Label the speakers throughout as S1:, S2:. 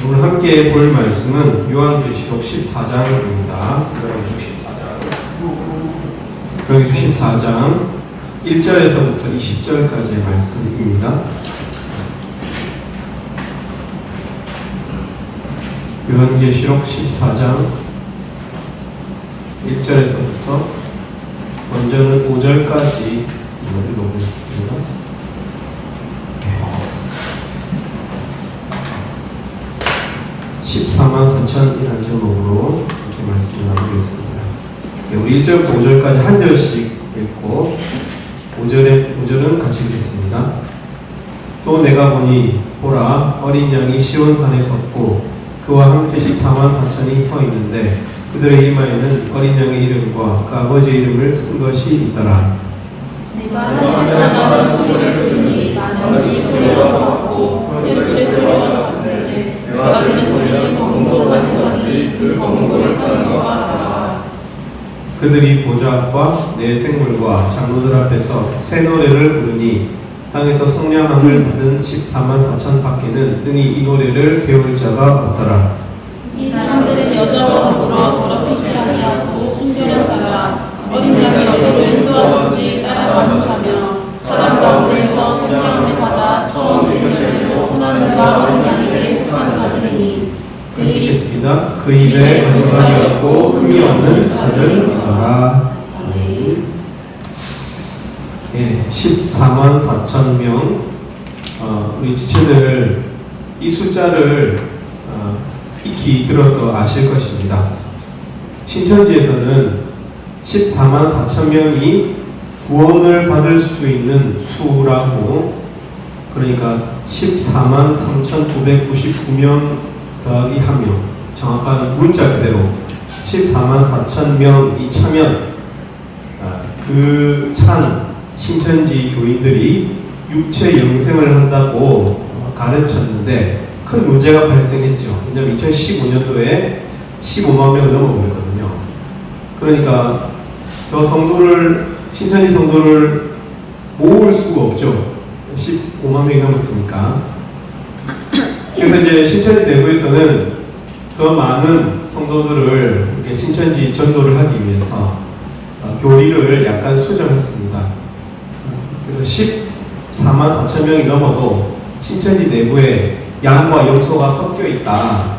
S1: 오늘 함께 볼 말씀은 요한계시록 14장입니다. 요한계시록 14장 1절에서부터 20절까지의 말씀입니다. 요한계시록 14장 1절에서부터 먼저는 5절까지 읽어보겠습니다. 144,000이라는 제목으로 이렇게 말씀을 나누겠습니다. 우리 1절부터 5절까지 한 절씩 읽고 5절은 같이 읽겠습니다. 또 내가 보니 보라 어린 양이 시온산에 섰고 그와 함께 144,000이 서 있는데 그들의 이마에는 어린 양의 이름과 그 아버지의 이름을 쓴 것이 있더라.
S2: 내가 하늘에서 나는 소리를 들으니 나는 이 소리와 같고 하늘의 소리와 같은데 내가 들은 소리는 검은고로 가는 자들이 그 검은고를 타는 것 같더라.
S1: 그들이 보좌 앞과 내 생물과 장로들 앞에서 새 노래를 부르니 땅에서 성량함을 받은 144,000 밖에는 능히 이 노래를 배울 자가 없더라.
S2: 이 사람들은 여자와 더불어 더럽히지 아니하고 순결한 자라 어린 양이 어디로 인도하든지 따라가는 자며 사람 가운데서 성령을 받아 처음 이르기로 하나님과 어린 양에게 속한 자들이니
S1: 읽겠습니다. 그 입에 거짓말이 없고 흠이 없는 자들이더라. 예, 144,000명. 우리 지체들 이 숫자를 익히 들어서 아실 것입니다. 신천지에서는 144,000명이 구원을 받을 수 있는 수라고, 그러니까 143,999명 더하기 1명, 정확한 문자 그대로 144,000명이 차면 그 찬 신천지 교인들이 육체 영생을 한다고 가르쳤는데 큰 문제가 발생했죠. 왜냐하면 2015년도에 15만 명을 넘어버렸거든요. 그러니까 더 신천지 성도를 모을 수가 없죠. 15만 명이 넘었으니까. 그래서 이제 신천지 내부에서는 더 많은 성도들을 이렇게 신천지 전도를 하기 위해서 교리를 약간 수정했습니다. 그래서 144,000명이 넘어도 신천지 내부에 양과 염소가 섞여 있다.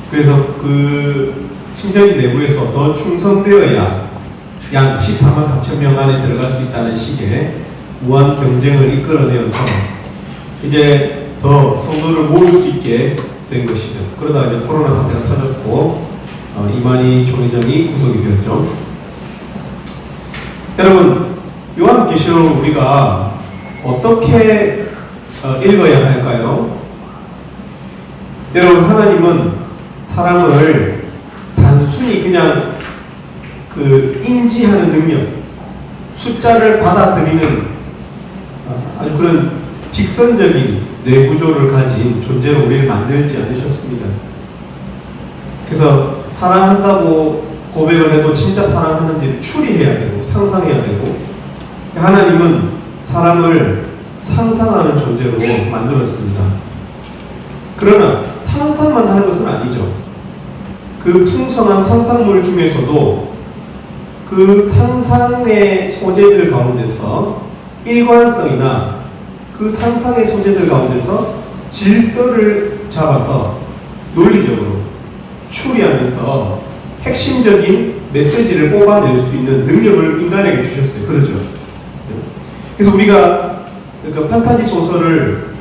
S1: 그래서 그 신천지 내부에서 더 충성되어야 양 144,000명 안에 들어갈 수 있다는 식의 무한 경쟁을 이끌어내어서 이제 더 성도를 모을 수 있게 된 것이죠. 그러다 이제 코로나 사태가 터졌고 이만희 총회장이 구속이 되었죠. 여러분, 요한계시록을 우리가 어떻게 읽어야 할까요? 여러분, 하나님은 사람을 단순히 그냥 인지하는 능력, 숫자를 받아들이는 아주 그런 직선적인 뇌구조를 가진 존재로 우리를 만들지 않으셨습니다. 그래서 사랑한다고 고백을 해도 진짜 사랑하는지를 추리해야 되고 상상해야 되고, 하나님은 사람을 상상하는 존재로 만들었습니다. 그러나 상상만 하는 것은 아니죠. 그 풍성한 상상물 중에서도 그 상상의 소재들 가운데서 일관성이나 그 상상의 소재들 가운데서 질서를 잡아서 논리적으로 추리하면서 핵심적인 메시지를 뽑아낼 수 있는 능력을 인간에게 주셨어요. 그렇죠? 그래서 우리가 판타지 소설을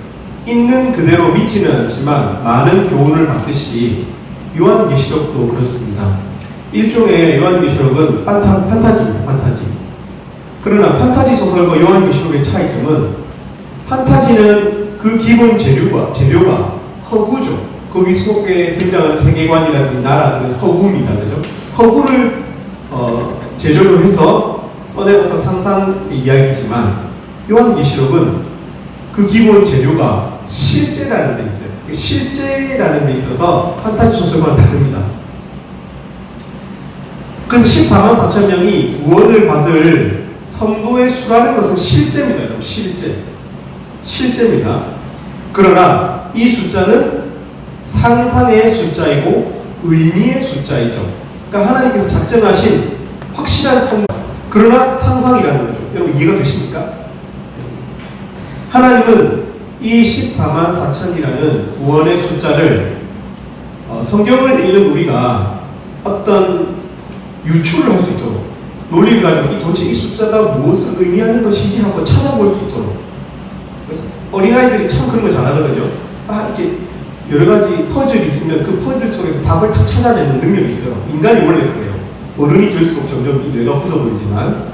S1: 있는 그대로 믿지는 않지만 많은 교훈을 받듯이 요한계시록도 그렇습니다. 일종의 요한계시록은 판타지입니다. 판타지. 그러나 판타지 소설과 요한계시록의 차이점은, 판타지는 그 기본 재료가 허구죠. 거기 속에 등장하는 세계관이라든지 나라들은 허구입니다. 그죠? 허구를 재료로 해서 써낸 어떤 상상 이야기지만, 요한계시록은 그 기본 재료가 실제라는 데 있어요. 실제라는 데 있어서 판타지 소설과는 다릅니다. 그래서 144,000명이 구원을 받을 성도의 수라는 것은 실제입니다. 여러분, 실제입니다. 그러나 이 숫자는 상상의 숫자이고 의미의 숫자이죠. 그러니까 하나님께서 작정하신 확실한 그러나 상상이라는 거죠. 여러분 이해가 되십니까? 하나님은 이 14만 4천이라는 구원의 숫자를 성경을 읽는 우리가 어떤 유추를 할 수 있도록 논리를 가지고 도대체 이 숫자가 무엇을 의미하는 것인지 하고 찾아볼 수 있도록. 그래서 어린아이들이 참 그런 거 잘하거든요. 이렇게 여러 가지 퍼즐이 있으면 그 퍼즐 속에서 답을 다 찾아내는 능력이 있어요. 인간이 원래 그래요. 어른이 될수록 점점 이 뇌가 굳어보이지만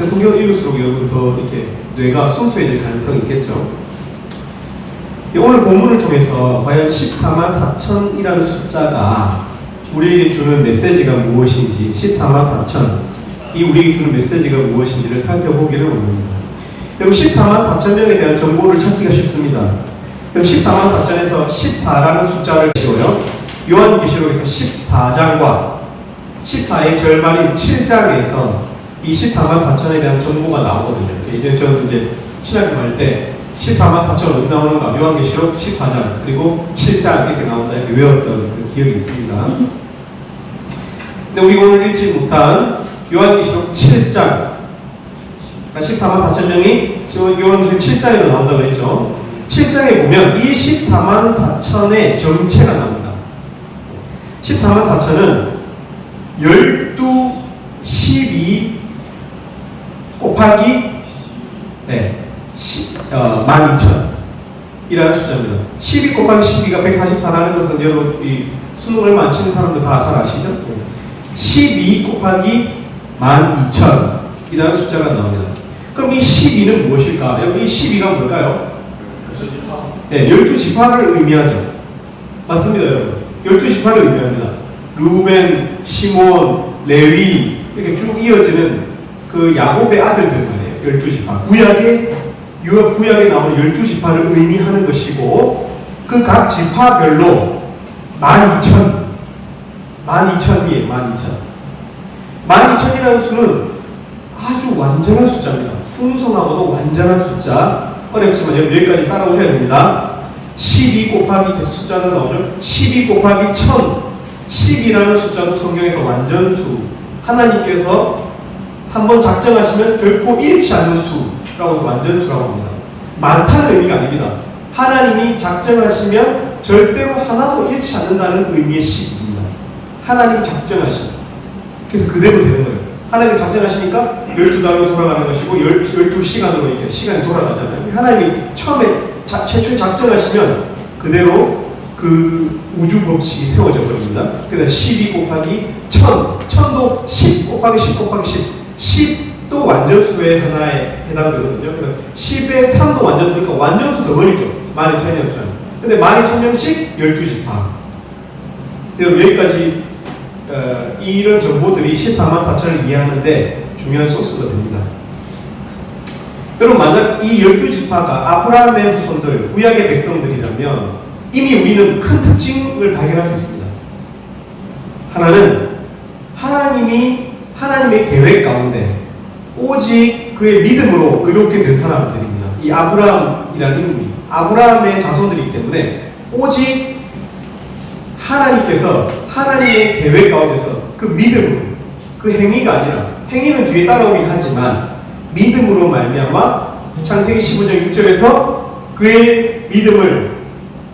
S1: 성경을 읽을수록 여러분 더 이렇게 뇌가 순수해질 가능성이 있겠죠. 오늘 본문을 통해서 과연 14만 4천이라는 숫자가 우리에게 주는 메시지가 무엇인지, 14만 4천이 우리에게 주는 메시지가 무엇인지를 살펴보기를 원합니다. 여러분 14만 4천 명에 대한 정보를 찾기가 쉽습니다. 그럼 14만 4천에서 14라는 숫자를 지워요. 요한계시록에서 14장과 14의 절반인 7장에서 이 14만 4천에 대한 정보가 나오거든요. 예전에 저는 이제 신학교 갈 때 14만 4천 어디 나오는가? 요한계시록 14장 그리고 7장 이렇게 나온다 이렇게 외웠던 그 기억이 있습니다. 근데 우리가 오늘 읽지 못한 요한계시록 7장, 그러니까 14만 4천 명이 요한계시록 7장에도 나온다고 했죠. 7장에 보면 이 14만 4천의 정체가 나옵니다. 14만 4천은 12, 12 곱하기 12,000이라는 숫자입니다. 12 곱하기 12가 144라는 것은 여러분 이 수능 얼마 안 치는 사람들 다 잘 아시죠? 12 곱하기 12,000이라는 숫자가 나옵니다. 그럼 이 12는 무엇일까? 여러분 이 12가 뭘까요? 12지파를 의미하죠. 맞습니다, 여러분. 12지파를 의미합니다. 루벤, 시몬, 레위 이렇게 쭉 이어지는 그 야곱의 아들들 말이에요. 12지파. 구약에 나오는 12지파를 의미하는 것이고 그 각 지파별로 12,000이에요. 12,000이라는 수는 아주 완전한 숫자입니다. 풍성하고도 완전한 숫자. 어렵지만 여기까지 따라오셔야 됩니다. 12 곱하기 계속 숫자가 나오죠. 12 곱하기 1000. 10이라는 숫자도 성경에서 완전수. 하나님께서 한번 작정하시면 결코 잃지 않는 수라고 해서 완전수라고 합니다. 많다는 의미가 아닙니다. 하나님이 작정하시면 절대로 하나도 잃지 않는다는 의미의 10입니다. 하나님이 작정하시면. 그래서 그대로 되는 거예요. 하나님이 작정하시니까 12달로 돌아가는 것이고 12시간으로 이렇게 시간이 돌아가잖아요. 하나님이 최초에 작정하시면 그대로 그 우주 법칙이 세워져 버립니다. 그래서 12 곱하기 1000, 1000도 10 곱하기 10 곱하기 10, 10도 완전수의 하나에 해당되거든요. 그래서 10의 3도 완전수니까 완전수 덩어리죠. 12,000이라는 숫자는. 근데 12,000명씩 12지파. 여기까지 이런 정보들이 14만 4천을 이해하는데 중요한 소스가 됩니다. 여러분 만약 이 12지파가 아브라함의 후손들, 구약의 백성들이라면 이미 우리는 큰 특징을 발견할 수 있습니다. 하나는 하나님의 계획 가운데 오직 그의 믿음으로 의롭게 된 사람들입니다. 이 아브라함이라는 인물이 아브라함의 자손들이기 때문에 오직 하나님께서 하나님의 계획 가운데서 그 믿음으로, 그 행위가 아니라 행위는 뒤에 따라오긴 하지만 믿음으로 말미암아 창세기 15장 6절에서 그의 믿음을,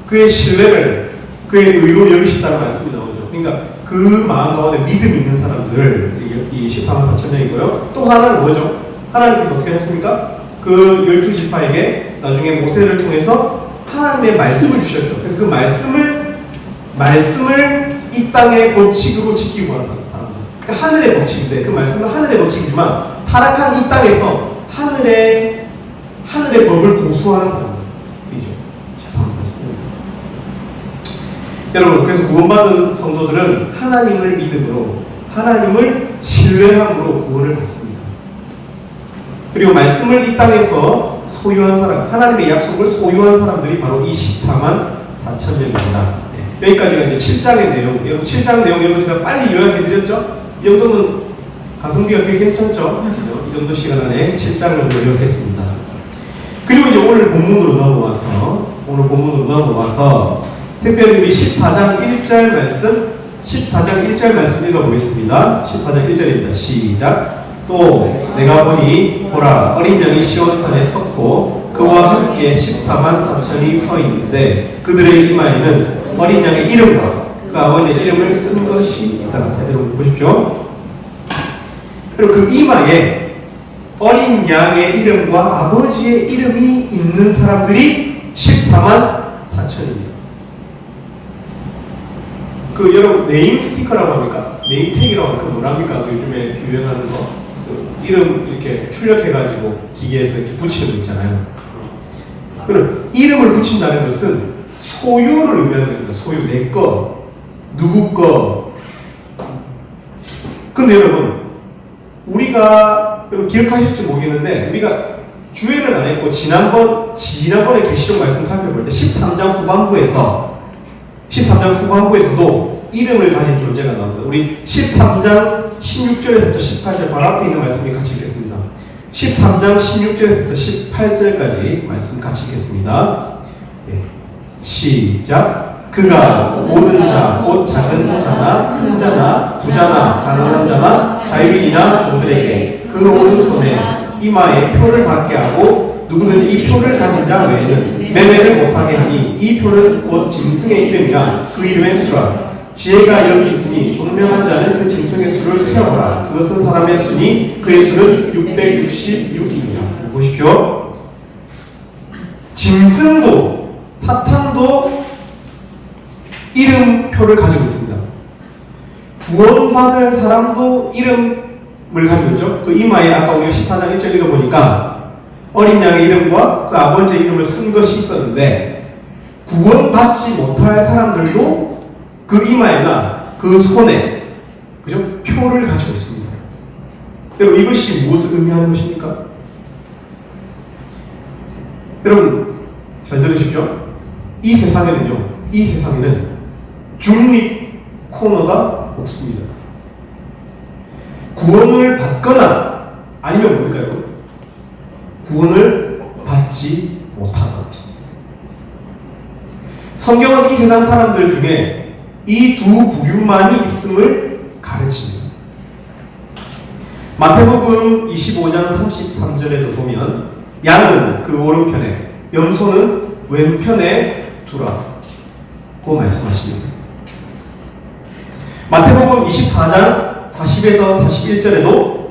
S1: 그의 신뢰를 그의 의로 여기셨다는 말씀이 나오죠. 그러니까 그 마음 가운데 믿음 있는 사람들을 이 14만 4천 명이고요. 또 하나는 뭐죠? 하나님께서 어떻게 하셨습니까? 그 12지파에게 나중에 모세를 통해서 하나님의 말씀을 주셨죠. 그래서 그 말씀을 이 땅의 법칙으로 지키고 가는 사람들. 그러니까 하늘의 법칙인데 그 말씀은 하늘의 법칙이지만 타락한 이 땅에서 하늘의 법을 고수하는 사람들이죠. 14만 4천. 여러분 그래서 구원받은 성도들은 하나님을 믿음으로 하나님을 신뢰함으로 구원을 받습니다. 그리고 말씀을 이 땅에서 소유한 사람, 하나님의 약속을 소유한 사람들이 바로 이 14만 4천 명입니다. 여기까지가 이제 7장의 내용. 여러분 7장 내용 여러분 제가 빨리 요약해드렸죠? 이 정도면 가성비가 꽤 괜찮죠? 이 정도 시간 안에 7장을 요약했습니다. 그리고 이제 오늘 본문으로 넘어와서 특별히 우리 14장 1절 말씀, 14장 1절 말씀 읽어보겠습니다. 14장 1절입니다. 시작. 또 내가 보니 보라 어린 양이 시온산에 섰고 그와 함께 14만 4천이 서 있는데 그들의 이마에는 어린 양의 이름과 그 아버지의 이름을 쓴 것이 있다. 자, 여러분 보십시오. 그리고 그 이마에 어린 양의 이름과 아버지의 이름이 있는 사람들이 14만 4천입니다. 그 여러분 네임 스티커라고 합니까? 네임 태그라고 합니까? 뭐랍니까? 그 요즘에 유행하는 거 그 이름 이렇게 출력해가지고 기계에서 이렇게 붙이는 거 있잖아요. 그럼 이름을 붙인다는 것은 소유를 의미하는 겁니다. 소유, 내 거, 누구 거. 근데 여러분 우리가 여러분 기억하실지 모르겠는데 우리가 주의를 안 했고 지난번에 계시록 말씀 살펴볼 때 13장 후반부에서도 이름을 가진 존재가 나옵니다. 우리 13장 16절에서부터 18절 바로 앞에 있는 말씀이 같이 읽겠습니다. 13장 16절에서부터 18절까지 말씀 같이 읽겠습니다. 네. 시작. 그가 모든 자, 곧 작은 자나 큰 자나 부자나 가난한 자나 자유인이나 종들에게 그 오른손에 이마에 표를 받게 하고 누구든지 이 표를 가진 자 외에는 매매를 못하게 하니 이 표는 곧 짐승의 이름이라 그 이름의 수라. 지혜가 여기 있으니 총명한 자는 그 짐승의 수를 세어보라. 그것은 사람의 수니 그의 수는 666이니라. 보십시오. 짐승도 사탄도 이름표를 가지고 있습니다. 구원받을 사람도 이름을 가지고 있죠. 그 이마에 아까 우리가 14장 1절 읽어보니까 어린 양의 이름과 그 아버지의 이름을 쓴 것이 있었는데 구원받지 못할 사람들도 그 이마에나 그 손에 그죠? 표를 가지고 있습니다. 여러분 이것이 무엇을 의미하는 것입니까? 여러분 잘 들으십시오. 이 세상에는 중립 코너가 없습니다. 구원을 받거나 아니면 뭡니까 여러분? 구원을 받지 못하거나. 성경은 이 세상 사람들 중에 이 두 부류만이 있음을 가르칩니다. 마태복음 25장 33절에도 보면 양은 그 오른편에 염소는 왼편에 두라고 말씀하십니다. 마태복음 24장 40에서 41절에도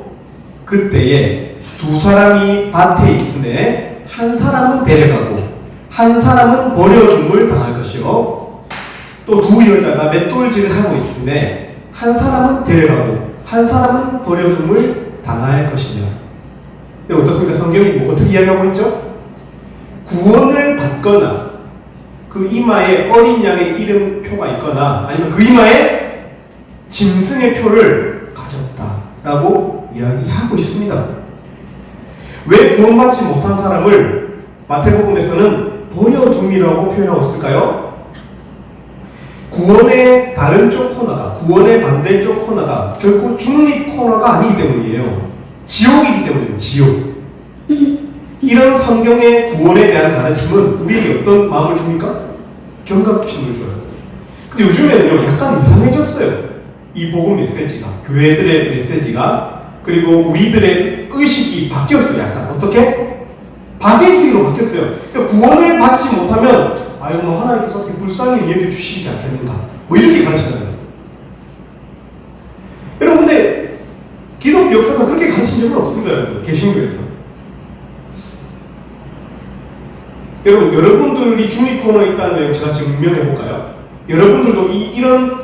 S1: 그때에 두 사람이 밭에 있으매 한 사람은 데려가고 한 사람은 버려둠을 당할 것이요 또 두 여자가 맷돌질을 하고 있으매 한 사람은 데려가고 한 사람은 버려둠을 당할 것이니라. 어떻습니까? 성경이 어떻게 이야기하고 있죠? 구원을 받거나 그 이마에 어린 양의 이름표가 있거나 아니면 그 이마에 짐승의 표를 가졌다라고 이야기하고 있습니다. 왜 구원받지 못한 사람을 마태복음에서는 버려둠이라고 표현하고 있을까요? 구원의 다른 쪽 코너가, 구원의 반대쪽 코너가 결코 중립 코너가 아니기 때문이에요. 지옥이기 때문이에요. 지옥. 이런 성경의 구원에 대한 가르침은 우리에게 어떤 마음을 줍니까? 경각심을 줘요. 근데 요즘에는요 약간 이상해졌어요. 이 복음 메시지가, 교회들의 메시지가, 그리고 우리들의 의식이 바뀌었어요. 약간 어떻게? 박애주의로 바뀌었어요. 그러니까 구원을 받지 못하면 아유 뭐 하나님께서 어떻게 불쌍히 여겨 주시지 않겠는가 뭐 이렇게 가르치잖아요. 여러분 근데 기독교 역사가 그렇게 가르친 적은 없습니다. 여러분 개신교에서. 여러분 여러분들이 중립 코너에 있다는 걸 제가 증명해 볼까요? 여러분들도 이런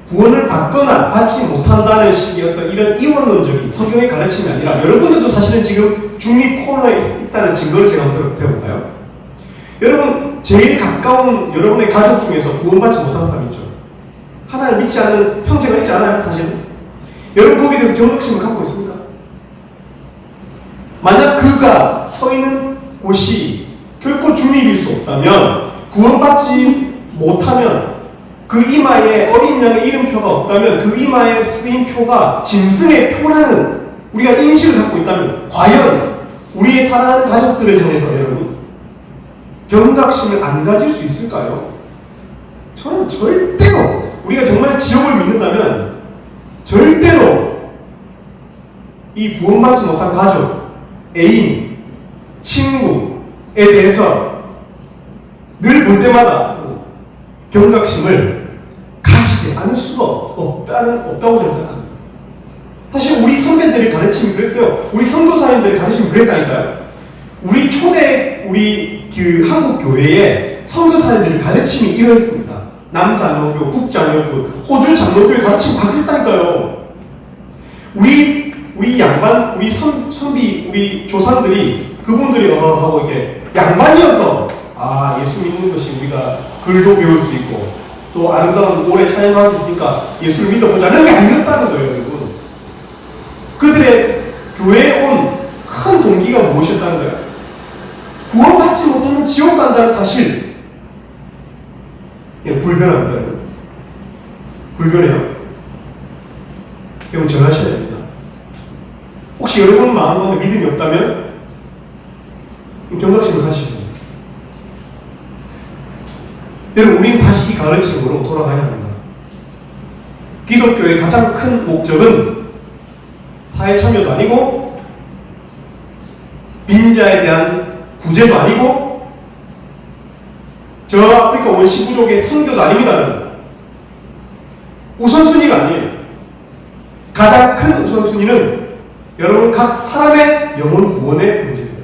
S1: 구원을 받거나 받지 못한다는 식의 어떤 이런 이원론적인 성경의 가르침이 아니라 여러분들도 사실은 지금 중립 코너에 있다는 증거를 제가 한번 드려볼까요? 여러분 제일 가까운 여러분의 가족 중에서 구원받지 못한 사람이 있죠. 하나님 믿지 않는 형제가 있지 않아요? 사실은. 여러분 거기에 대해서 경각심을 갖고 있습니까? 만약 그가 서 있는 곳이 결코 중립일 수 없다면, 구원받지 못하면, 그 이마에 어린 양의 이름표가 없다면 그 이마에 쓰인 표가 짐승의 표라는 우리가 인식을 갖고 있다면 과연 우리의 사랑하는 가족들을 향해서 여러분 경각심을 안 가질 수 있을까요? 저는 절대로 우리가 정말 지옥을 믿는다면 절대로 이 구원받지 못한 가족, 애인, 친구에 대해서 늘 볼 때마다 경각심을 가지지 않을 수가 없다고 저는 생각합니다. 사실 우리 선배들의 가르침이 그랬어요. 우리 선교사님들의 가르침이 그랬다니까요. 우리 초대 그 한국 교회에 선교사님들의 가르침이 이러했습니다. 남장로교, 북장로교, 호주 장로교의 가르침이 다 그랬다니까요. 우리 양반, 우리 선비, 우리 조상들이 그분들이 하고 이렇게 양반이어서 예수 믿는 것이 우리가 글도 배울 수 있고 또 아름다운 노래 찬양할 수 있으니까 예수를 믿어보자는 게 아니었다는 거예요, 여러분. 그들의 교회에 온 큰 동기가 무엇이었다는 거예요? 구원받지 못하면 지옥 간다는 사실. 불변합니다, 여러분. 불변해요. 여러분 전하셔야 됩니다. 혹시 여러분 마음 가운데 믿음이 없다면 경각심을 가지셔야 됩니다. 여러분, 우리는 다시 이 가르침으로 돌아가야 합니다. 기독교의 가장 큰 목적은 사회 참여도 아니고 빈자에 대한 구제도 아니고 저 아프리카 원시 부족의 선교도 아닙니다. 우선순위가 아니에요. 가장 큰 우선순위는 여러분 각 사람의 영혼 구원의 문제입니다.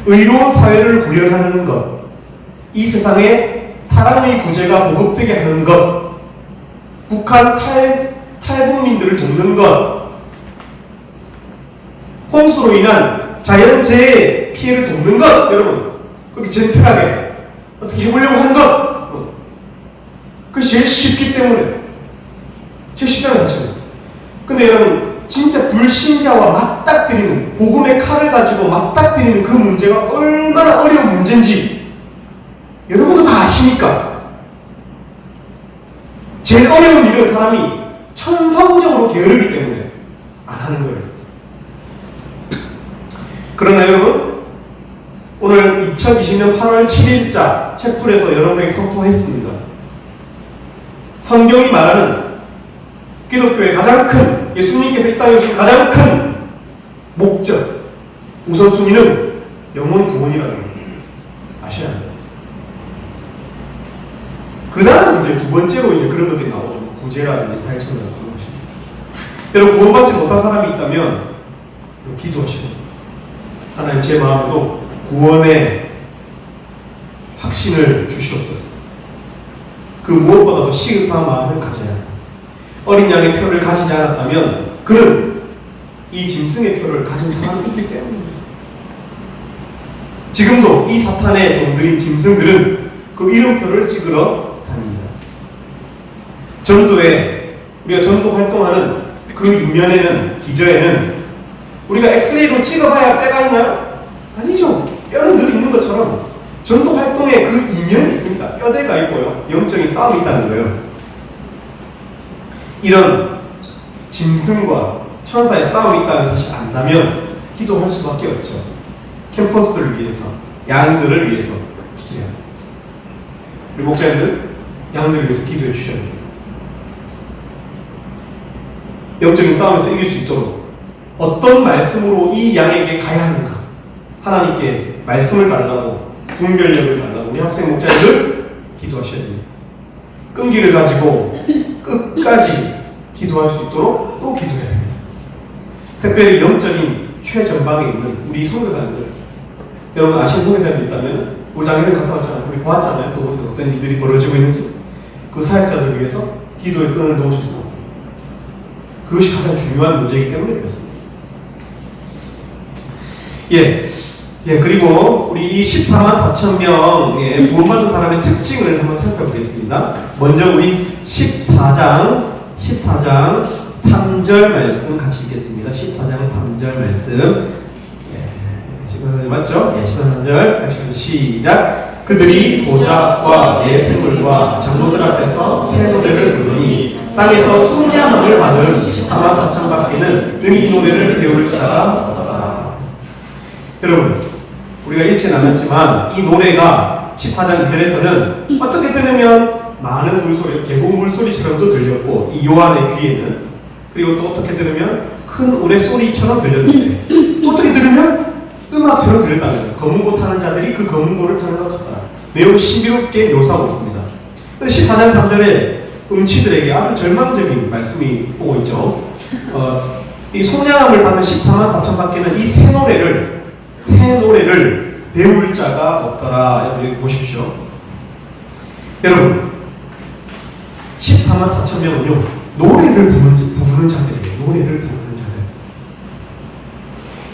S1: 의로운 사회를 구현하는 것, 이 세상에 사랑의 구제가 보급되게 하는 것, 북한 탈북민들을 돕는 것, 홍수로 인한 자연재해 피해를 돕는 것, 여러분 그렇게 젠틀하게 어떻게 해보려고 하는 것, 그것이 제일 쉽기 때문에 제일 쉽다는 사실입니다. 근데 여러분 진짜 불신자와 맞닥뜨리는 복음의 칼을 가지고 맞닥뜨리는 그 문제가 얼마나 어려운 문제인지 여러분도 다 아시니까. 제일 어려운 일은 사람이 천성적으로 게으르기 때문에 안 하는 거예요. 그러나 여러분, 오늘 2020년 8월 7일자 책풀에서 여러분에게 선포했습니다. 성경이 말하는 기독교의 가장 큰, 예수님께서 이 땅에 오신 가장 큰 목적, 우선순위는 영혼 구원이라는 걸 아셔야 합니다. 그 다음 이제 두 번째로 이제 그런 것들이 나오죠. 구제라든지 사회참여라든지 그런 것입니다. 여러분, 구원받지 못한 사람이 있다면 기도하시고, 하나님 제 마음에도 구원의 확신을 주시옵소서. 그 무엇보다도 시급한 마음을 가져야 합니다. 어린 양의 표를 가지지 않았다면 그는 이 짐승의 표를 가진 사람이 있기 때문입니다. 지금도 이 사탄의 종들인 짐승들은 그 이름표를 찍으러 다닙니다. 전도에 우리가 전도 활동하는 그 이면에는, 기저에는 우리가 엑스레이로 찍어봐야 뼈가 있나요? 아니죠. 뼈는 늘 있는 것처럼 전도 활동에 그 이면이 있습니다. 뼈대가 있고요. 영적인 싸움이 있다는 거예요. 이런 짐승과 천사의 싸움이 있다는 사실을 안다면 기도할 수밖에 없죠. 캠퍼스를 위해서, 양들을 위해서 기도해야 합니다. 우리 목자님들, 양들을 위해서 기도해 주셔야 됩니다. 영적인 싸움에서 이길 수 있도록 어떤 말씀으로 이 양에게 가야 하는가, 하나님께 말씀을 달라고, 분별력을 달라고 우리 학생 목자님들 기도하셔야 됩니다. 끈기를 가지고 끝까지 기도할 수 있도록 또 기도해야 됩니다. 특별히 영적인 최전방에 있는 우리 선교사님들, 여러분 아시는 선교사님들 있다면 우리 당연히 갔다 왔잖아요. 우리 보았잖아요. 그곳에 어떤 일들이 벌어지고 있는지. 그 사역자들 위해서 기도의 끈을 놓으셔서 그것이 가장 중요한 문제이기 때문에 그렇습니다. 그리고 우리 이 14만 4천 명의 구원받은 사람의 특징을 한번 살펴보겠습니다. 먼저 우리 14장 3절 말씀 같이 읽겠습니다. 14장 3절 말씀. 맞죠? 14장 3절 같이 시작. 그들이 보좌와 내 생물과 장로들 앞에서 새 노래를 부르니 땅에서 속량함을 받은 14만 4천 밖에는 능히 이 노래를 배울 자가 없다. 여러분, 우리가 읽지 않았지만 이 노래가 14장 2절에서는 어떻게 들으면 많은 물소리, 계곡 물소리처럼도 들렸고 이 요한의 귀에는, 그리고 또 어떻게 들으면 큰 우레 소리처럼 들렸는데 또 어떻게 들으면 음악처럼 들렸다는 거예요. 검은고 타는 자들이 그 검은고를 타는 것 같더라. 매우 신비롭게 묘사하고 있습니다. 근데 14장 3절에 음치들에게 아주 절망적인 말씀이 오고 있죠. 이 속량함을 받은 14만 4천 밖에는 이 새 노래를 배울 자가 없더라. 여기 보십시오. 여러분, 14만 4천 명은요, 노래를 부르는 자들이에요. 노래를 부르는 자들.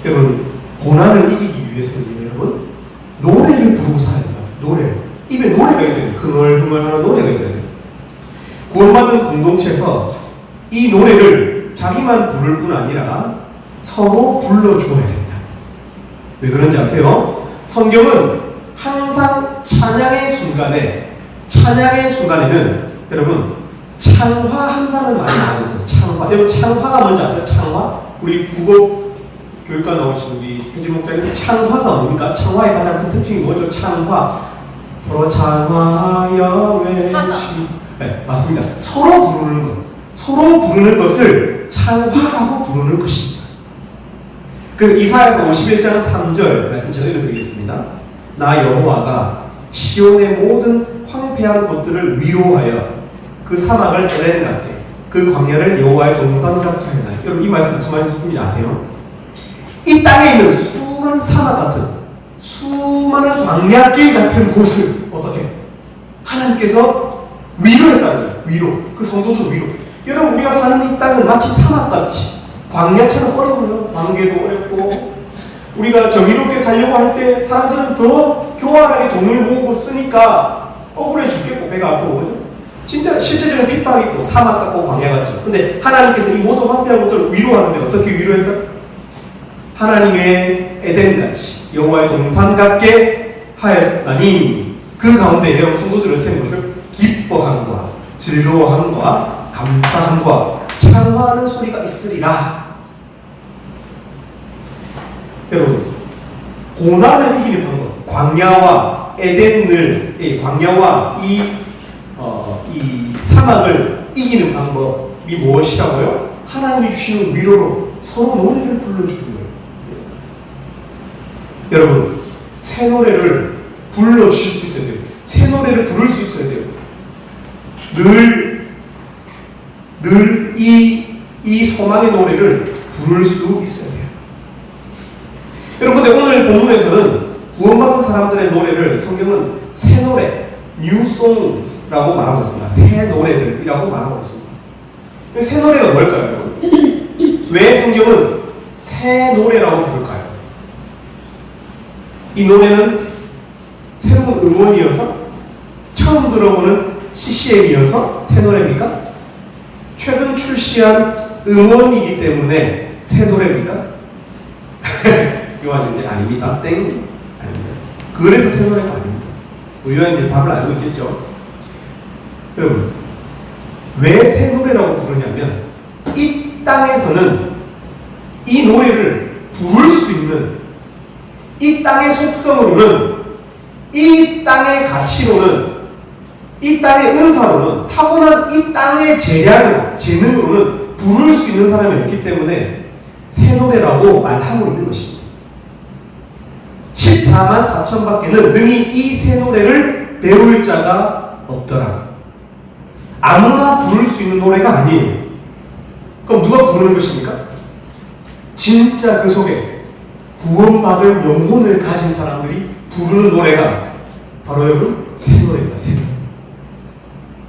S1: 여러분, 고난을 이기기 위해서는요, 여러분, 노래를 부르고 살아야 된다. 노래. 입에 노래가 있어야 돼요. 흥얼흥얼하는 노래가 있어야 돼요. 구원받은 공동체에서 이 노래를 자기만 부를 뿐 아니라 서로 불러주어야 됩니다. 왜 그런지 아세요? 성경은 항상 찬양의 순간에는 여러분 창화한다는 말이 나오는 거예요. 여러분 창화가 뭔지 아세요? 창화? 우리 국어 교육과 나오신 우리 혜진 목장님, 창화가 뭡니까? 창화의 가장 큰 특징이 뭐죠? 창화. 서로 창화하여 외치. 네, 맞습니다. 서로 부르는 것. 서로 부르는 것을 창화라고 부르는 것입니다. 그래서 이사야서 51장 3절 말씀 제가 읽어드리겠습니다. 나 여호와가 시온의 모든 황폐한 곳들을 위로하여 그 사막을 에덴 같게, 그 광야를 여호와의 동산 같게 하였다. 여러분 이 말씀 무슨 말인지 뜻인지 아세요? 이 땅에 있는 수많은 사막 같은, 수많은 광야길 같은 곳을 어떻게 하나님께서 위로했다는 거예요. 위로. 그 성도도 위로. 여러분 우리가 사는 이 땅은 마치 사막같이 광야처럼 어려워요. 관계도 어렵고, 우리가 정의롭게 살려고 할 때 사람들은 더 교활하게 돈을 모으고 쓰니까 억울해 죽겠고 배가 아프고, 그죠? 진짜 실제적인 핍박이 있고 사막 같고 광야 같죠. 근데 하나님께서 이 모든 황폐한 것들을 위로하는데 어떻게 위로했다? 하나님의 에덴같이 여호와의 동산 같게 하였다니 그 가운데 여러분 성도들이 어떻게 하는 것을 기뻐함과 즐거워함과 감사함과 찬양하는 소리가 있으리라. 여러분, 고난을 이기는 방법, 광야와 에덴을, 광야와 이 사막을 이기는 방법이 무엇이라고요? 하나님이 주시는 위로로 서로 노래를 불러주는 거예요. 여러분, 새 노래를 불러주실 수 있어야 돼요. 새 노래를 부를 수 있어야 돼요. 늘 이 소망의 노래를 부를 수 있어야 돼요. 여러분, 근데 오늘 본문에서는 구원받은 사람들의 노래를 성경은 새 노래, new songs라고 말하고 있습니다. 새 노래들이라고 말하고 있습니다. 새 노래가 뭘까요, 여러분? 왜 성경은 새 노래라고 부를까요? 이 노래는 새로운 음원이어서 처음 들어보는 CCM이어서 새 노래입니까? 최근 출시한 음원이기 때문에 새 노래입니까? 요한인데 아닙니다. 땡. 아닙니다. 그래서 새 노래가 아닙니다. 요한인데 답을 알고 있겠죠? 여러분, 왜 새 노래라고 부르냐면 이 땅에서는 이 노래를 부를 수 있는, 이 땅의 속성으로는, 이 땅의 가치로는, 이 땅의 은사로는, 타고난 이 땅의 재량으로, 재능으로는 부를 수 있는 사람이 없기 때문에 새 노래라고 말하고 있는 것입니다. 14만 4천 밖에는 능히 이 새 노래를 배울 자가 없더라. 아무나 부를 수 있는 노래가 아니에요. 그럼 누가 부르는 것입니까? 진짜 그 속에 구원받을 영혼을 가진 사람들이 부르는 노래가 바로 여러분 새 노래입니다. 새 노래.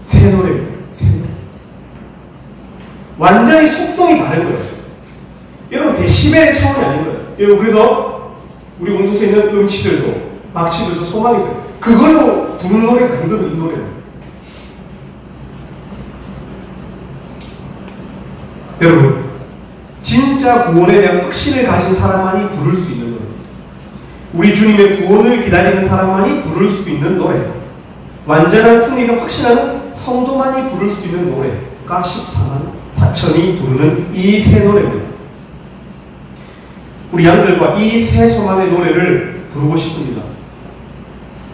S1: 새 노래입니다. 새 노래. 완전히 속성이 다른 거예요. 여러분 데시벨의 차원이 아닌 거예요. 여러분 그래서 우리 공동체에 있는 음치들도 박치들도 소망이 있어요. 그걸로 부르는 노래가 아니거든요. 이 노래는. 여러분 진짜 구원에 대한 확신을 가진 사람만이 부를 수 있는 노래, 우리 주님의 구원을 기다리는 사람만이 부를 수 있는 노래, 완전한 승리를 확신하는 성도만이 부를 수 있는 노래가 14만 4천이 부르는 이 새 노래입니다. 우리 양들과 이 새 소망의 노래를 부르고 싶습니다.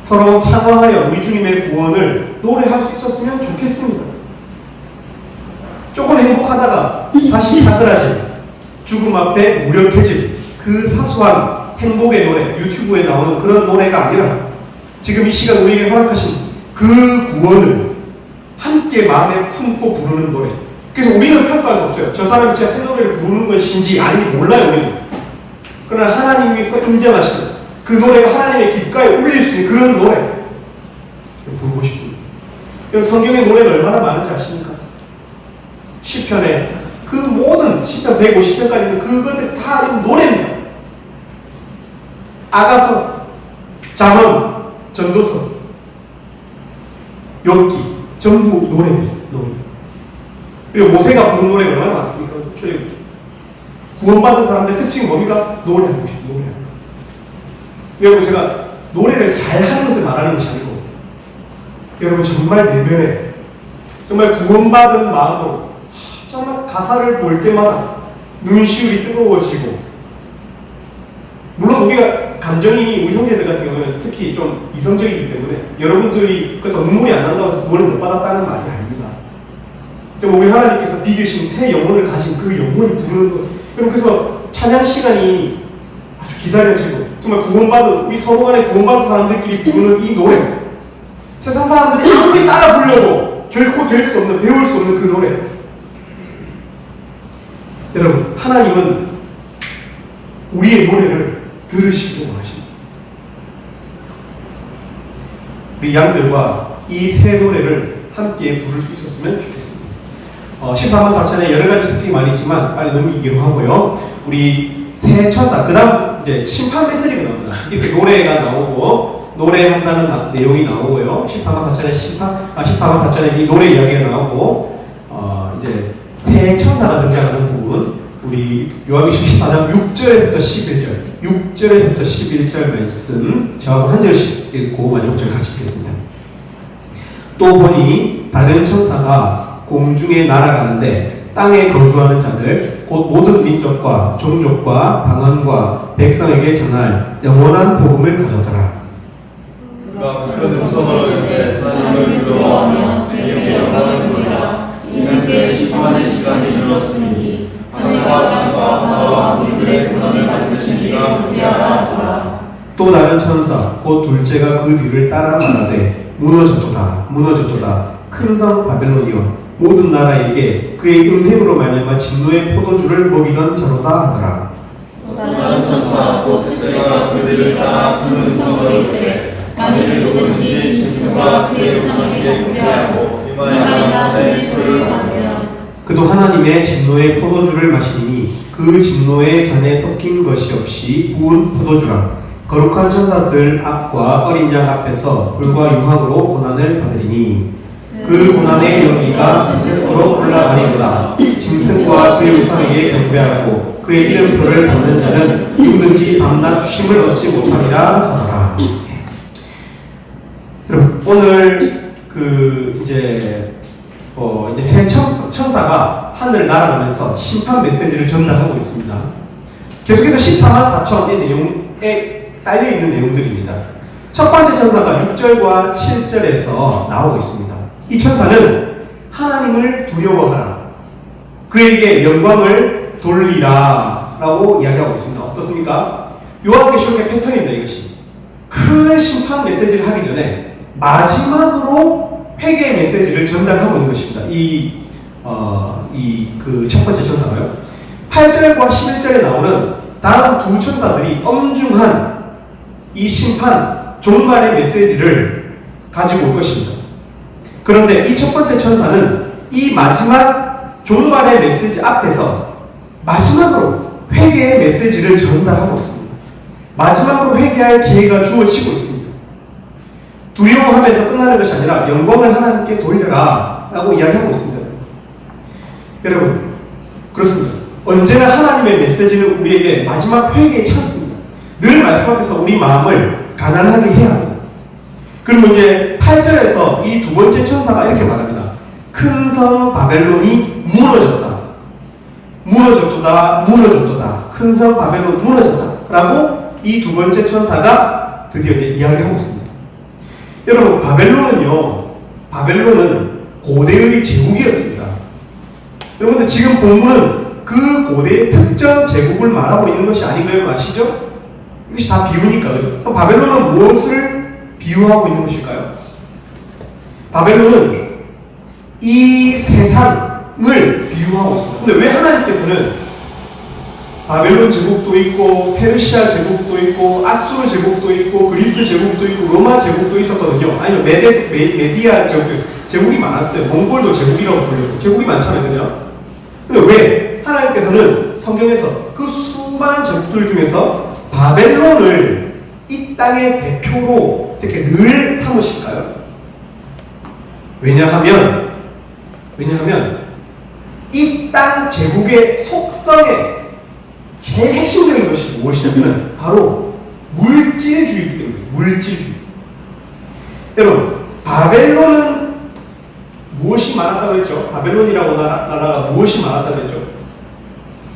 S1: 서로 참화하여 우리 주님의 구원을 노래할 수 있었으면 좋겠습니다. 조금 행복하다가 다시 사그라질, 죽음 앞에 무력해질 그 사소한 행복의 노래, 유튜브에 나오는 그런 노래가 아니라 지금 이 시간 우리에게 허락하신 그 구원을 함께 마음에 품고 부르는 노래. 그래서 우리는 평가할 수 없어요. 저 사람이 진짜 새 노래를 부르는 것인지 아닌지 몰라요, 우리는. 그러나 하나님께서 인정하시는 그 노래가 하나님의 귓가에 울릴 수 있는 그런 노래 부르고 싶습니다. 여러분, 성경의 노래가 얼마나 많은지 아십니까? 시편에 그 모든 시편 150편까지 있는 그것들 다 노래입니다. 아가서, 잠언, 전도서, 욥기 전부 노래들. 그리고 모세가 부른 노래가 얼마나 많습니까? 출애굽기. 구원받은 사람들의 특징이 뭡니까? 노래하고 싶어요. 노래하고. 여러분, 제가 노래를 잘하는 것을 말하는 것이 아니고 여러분 정말 내면에 정말 구원받은 마음으로 정말 가사를 볼 때마다 눈시울이 뜨거워지고, 물론 우리가 감정이 우리 형제들 같은 경우는 특히 좀 이성적이기 때문에 여러분들이 그것도 눈물이 안 난다고 해서 구원을 못 받았다는 말이 아닙니다. 정말 우리 하나님께서 빚으신 새 영혼을 가진 그 영혼이 부르는 거예요. 여러분, 그래서 찬양 시간이 아주 기다려지고 정말 구원받은, 우리 서로 간에 구원받은 사람들끼리 부르는 이 노래, 세상 사람들이 아무리 따라 불러도 결코 될 수 없는, 배울 수 없는 그 노래. 여러분, 하나님은 우리의 노래를 들으시기를 원하십니다. 우리 양들과 이 새 노래를 함께 부를 수 있었으면 좋겠습니다. 14만 4천의 여러 가지 특징이 많이 있지만 빨리 넘기기로 하고요. 우리 새 천사, 그 다음 이제 심판 메시지가 나옵니다. 이렇게 노래가 나오고, 노래한다는 내용이 나오고요. 14만 4천의 이 노래 이야기가 나오고, 이제 새 천사가 등장하는 부분, 우리 요한계시록 14장 6절에부터 11절, 6절에부터 11절 말씀 저하고 한 절씩 읽고 마지막 절 같이 읽겠습니다. 또 보니 다른 천사가 공중에 날아가는데 땅에 거주하는 자들 곧 모든 민족과 종족과 방언과 백성에게 전할 영원한 복음을 가져다라.
S3: 그가 큰 음성으로 이르되 하나님을 두려워하며 그에게 영광을 돌리라. 이는 그의 심판의 시간이 이르렀으니 하늘과 땅과 바다와 물들의 근원을 만드신 이가 부귀하라 하더라.
S1: 또 다른 천사 곧 둘째가 그 뒤를 따라 말하되 무너졌도다 무너졌도다 큰 성 바벨론이여 모든 나라에게 그의 음행으로 말미암아 진노의 포도주를 먹이던 자로다 하더라.
S3: 또 다른 천사 곧 셋째가 그들을 따라 큰 음성으로 이르되 만일 누구든지 짐승과 그의 우상에게 경배하고 이마에나 손에 불을 받으면
S1: 그도 하나님의 진노의 포도주를 마시니 그 진노의 잔에 섞인 것이 없이 부은 포도주라. 거룩한 천사들 앞과 어린 양 앞에서 불과 유황으로 고난을 받으리니 그 고난의 연기가 세세토록 올라가리로다. 짐승과 그의 우상에게 경배하고 그의 이름표를 받는 자는 누구든지 밤낮 쉼을 얻지 못하리라 하더라. 여러분, 오늘 이제 새 천사가 하늘을 날아가면서 심판 메시지를 전달하고 있습니다. 계속해서 14만 4천의 내용에 딸려있는 내용들입니다. 첫 번째 천사가 6절과 7절에서 나오고 있습니다. 이 천사는 하나님을 두려워하라, 그에게 영광을 돌리라 라고 이야기하고 있습니다. 어떻습니까? 요한계시록의 패턴입니다. 이것이 큰 심판 메시지를 하기 전에 마지막으로 회개의 메시지를 전달하고 있는 것입니다. 그 첫 번째 천사가요. 8절과 11절에 나오는 다음 두 천사들이 엄중한 이 심판 종말의 메시지를 가지고 올 것입니다. 그런데 이 첫 번째 천사는 이 마지막 종말의 메시지 앞에서 마지막으로 회개의 메시지를 전달하고 있습니다. 마지막으로 회개할 기회가 주어지고 있습니다. 두려워하면서 끝나는 것이 아니라 영광을 하나님께 돌려라 라고 이야기하고 있습니다. 여러분, 그렇습니다. 언제나 하나님의 메시지는 우리에게 마지막 회개의 찬스입니다. 늘 말씀하면서 우리 마음을 가난하게 해야 합니다. 그리고 이제 8절에서 이 두 번째 천사가 이렇게 말합니다. 큰 성 바벨론이 무너졌다. 무너졌도다. 무너졌도다. 큰 성 바벨론 무너졌다. 라고 이 두 번째 천사가 드디어 이야기하고 있습니다. 여러분, 바벨론은 고대의 제국이었습니다. 여러분들 지금 본문은 그 고대의 특정 제국을 말하고 있는 것이 아닌 거예요. 아시죠? 이것이 다 비유니까요. 그럼 바벨론은 무엇을 비유하고 있는 것일까요? 바벨론은 이 세상을 비유하고 있습니다. 근데 왜 하나님께서는 바벨론 제국도 있고 페르시아 제국도 있고 아수르 제국도 있고 그리스 제국도 있고 로마 제국도 있었거든요. 아니면 메디아 제국이 많았어요. 몽골도 제국이라고 불려요. 제국이 많잖아요. 그죠? 근데 왜 하나님께서는 성경에서 그 수많은 제국들 중에서 바벨론을 이 땅의 대표로 이렇게 늘 삼으실까요? 왜냐하면 이 땅 제국의 속성에 제일 핵심적인 것이 무엇이냐면 바로 물질주의이기 때문에 물질주의. 여러분, 바벨론은 무엇이 많았다고 그랬죠? 바벨론이라고 나라가 무엇이 많았다고 그랬죠?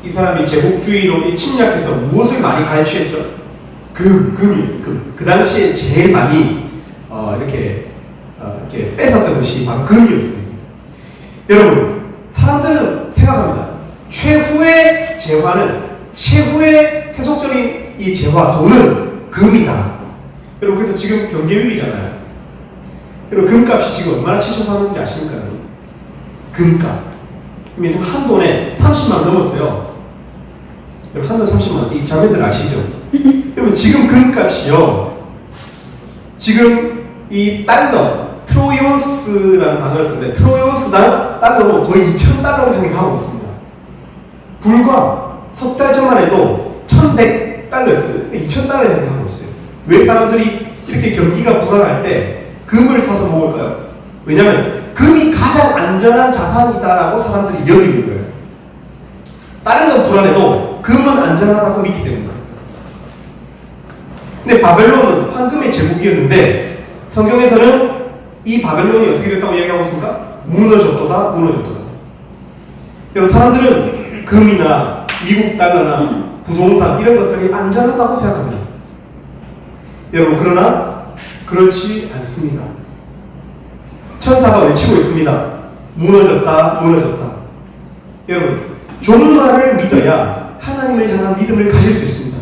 S1: 이 사람이 제국주의로 침략해서 무엇을 많이 갈취했죠? 금이었어요. 금. 그 당시에 제일 많이 이렇게 뺏었던 것이 바로 금이었습니다. 여러분, 사람들은 생각합니다. 최후의 재화는 최후의 세속적인 이 재화, 돈은 금이다. 여러분, 그래서 지금 경제위기잖아요. 여러분, 금값이 지금 얼마나 치솟았는지 아십니까? 금값. 지금 한 돈에 30만 원 넘었어요. 여러분, 한 돈 30만 원. 이 자매들 아시죠? 여러분, 지금 금값이요. 지금 이 달러, 트로이온스라는 단어를 쓰는데, 트로이온스당 달러로 거의 2,000달러를 향해 가고 있습니다. 불과 석 달 전만 해도 1,100달러였거든요. 2,000달러를 향해 가고 있어요. 왜 사람들이 이렇게 경기가 불안할 때 금을 사서 먹을까요? 왜냐하면 금이 가장 안전한 자산이다라고 사람들이 여기는 거예요. 다른 건 불안해도 금은 안전하다고 믿기 때문입니다. 근데 바벨론은 황금의 제국이었는데 성경에서는 이 바벨론이 어떻게 됐다고 얘기하고 있습니까? 무너졌도다. 여러분, 사람들은 금이나 미국 달러나 부동산 이런 것들이 안전하다고 생각합니다. 여러분, 그러나 그렇지 않습니다. 천사가 외치고 있습니다. 무너졌다. 여러분, 종말을 믿어야 하나님을 향한 믿음을 가질 수 있습니다.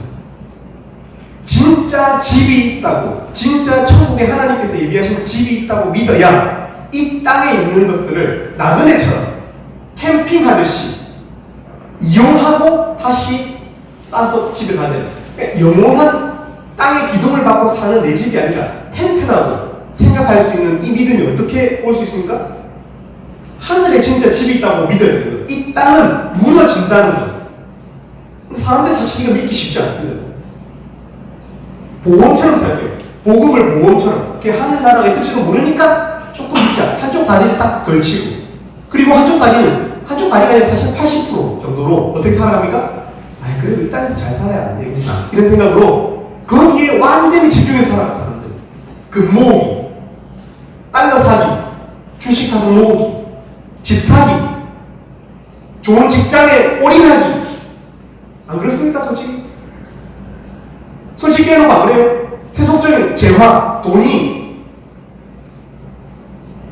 S1: 진짜 집이 있다고, 진짜 천국에 하나님께서 예비하신 집이 있다고 믿어야 이 땅에 있는 것들을 나그네처럼 캠핑하듯이 이용하고 다시 싸서 집에 가야 돼요. 영원한 땅의 기둥을 받고 사는 내 집이 아니라 텐트라고 생각할 수 있는 이 믿음이 어떻게 올 수 있습니까? 하늘에 진짜 집이 있다고 믿어야 돼요. 이 땅은 무너진다는 거예요. 사람들이 사실 이거 믿기 쉽지 않습니다. 보험처럼 생각해요. 복음을 보험처럼. 하늘나라가 있을지도 모르니까 조금 믿자. 한쪽 다리를 딱 걸치고. 그리고 한쪽 다리가 아니라 사실 80% 정도로 어떻게 살아갑니까? 그래도 이 땅에서 잘 살아야 안 되겠나. 이런 생각으로 거기에 완전히 집중해서 살아가는 사람들. 금 모으기, 달러 사기, 주식 사서 모으기, 집 사기, 좋은 직장에 올인하기. 안 그렇습니까, 솔직히 해놓고 안 그래요? 세속적인 재화, 돈이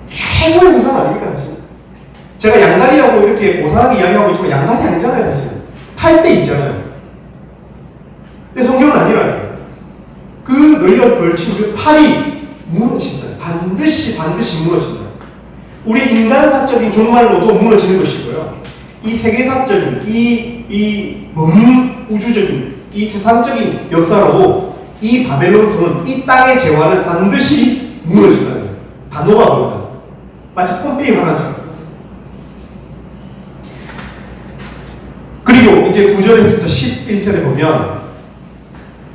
S1: 최고의 우상 아닙니까, 사실? 제가 양다리라고 이렇게 고상하게 이야기하고 있지만 양다리 아니잖아요, 사실. 팔 때 있잖아요. 근데 성경은 아니라요. 그 너희가 걸친 그 팔이 무너진다. 반드시 무너진다. 우리 인간사적인 종말로도 무너지는 것이고요. 이 세계사적인, 이 우주적인, 이 세상적인 역사로도 이 바벨론 성은, 이 땅의 재화는 반드시 무너진다는 거예요. 다 녹아버린다. 마치 폼페이 화난처럼. 그리고 이제 9절에서부터 11절에 보면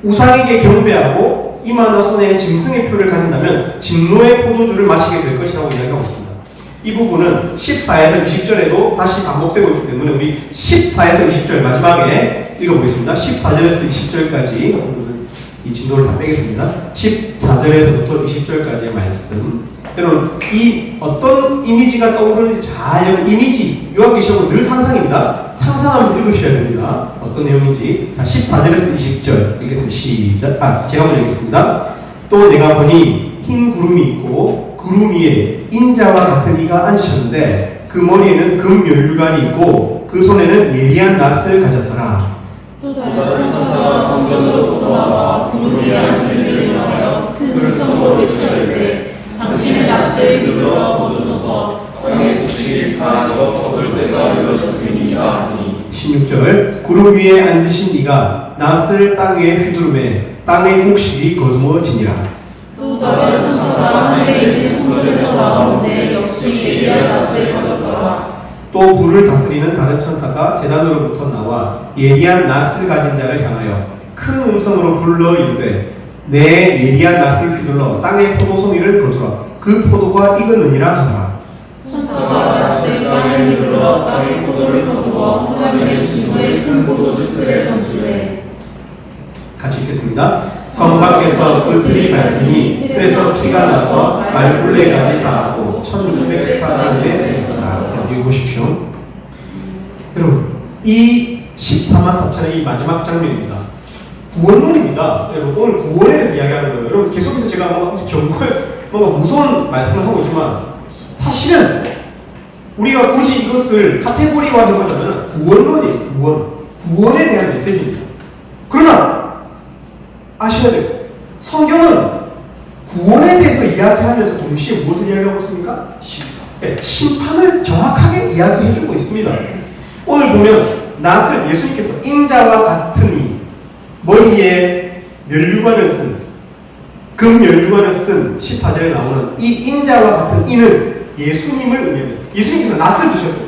S1: 우상에게 경배하고 이마나 손에 짐승의 표를 가진다면 진노의 포도주를 마시게 될 것이라고 이야기하고 있습니다. 이 부분은 14에서 20절에도 다시 반복되고 있기 때문에 우리 14에서 20절 마지막에 읽어보겠습니다. 14절에서 20절까지 이 진도를 다 빼겠습니다. 14절에서부터 20절까지의 말씀. 여러분, 이 어떤 이미지가 떠오르는지 잘, 이미지, 요한계시록은 늘 상상입니다. 상상하면서 읽으셔야 됩니다. 어떤 내용인지. 자, 14절에서 20절 읽겠습니다. 시작. 제가 먼저 읽겠습니다. 또 내가 보니 흰 구름이 있고 구름 위에 인자와 같은 이가 앉으셨는데 그 머리에는 금면류관이 있고 그 손에는 예리한 낫을 가졌더라.
S2: 또 다른 천사가 성전으로 돌아와 구름 위에 앉은 이를 향하여 큰 성으로 외치되 당신의 낯을 기울여 거두소서.
S3: 땅의 곡식이 다 익어 먹을 때가 이르렀으니이다 하니
S1: 16절 구름 위에 앉으신 이가 낫을 땅에 휘두르매 땅의 곡식이 거두어지니라.
S2: 또 다른 천사가 하늘에 있는 성전에서 나오는데 역시 예리한 낯을 가졌더라.
S1: 또 불을 다스리는 다른 천사가 제단으로부터 나와 예리한 낫을 가진 자를 향하여 큰 음성으로 불러 이르되 내 예리한 낫을 휘둘러 땅의 포도송이를 거두라. 그 포도가 익었느니라 하더라.
S2: 천사가 낯을 땅에 휘둘러 땅의 포도를 거두어 하나님의 진노의 큰 포도주틀에 던지되.
S1: 같이 읽겠습니다. 성 밖에서 그 틀이 밟히니 틀에서 피가 나서 말불레까지 닿았고 1600스타디에 되었더라. 여기 보십시오. 여러분 이 14만 4천의 이 마지막 장면입니다. 구원론입니다. 여러분 오늘 구원에 대해서 이야기하는 거예요. 여러분 계속해서 제가 뭔가 무서운 말씀을 하고 있지만 사실은 우리가 굳이 이것을 카테고리화해서 보자면 구원론이에요. 구원에 대한 메시지입니다. 그러나 아셔야 돼요. 성경은 구원에 대해서 이야기하면서 동시에 무엇을 이야기하고 있습니까? 심판을 정확하게 이야기해주고 있습니다. 오늘 보면 낫을 예수님께서 인자와 같으니 머리에 면류관을 쓴 금면류관을 쓴 14절에 나오는 이 인자와 같은 이는 예수님을 의미합니다. 예수님께서 낫을 드셨어요.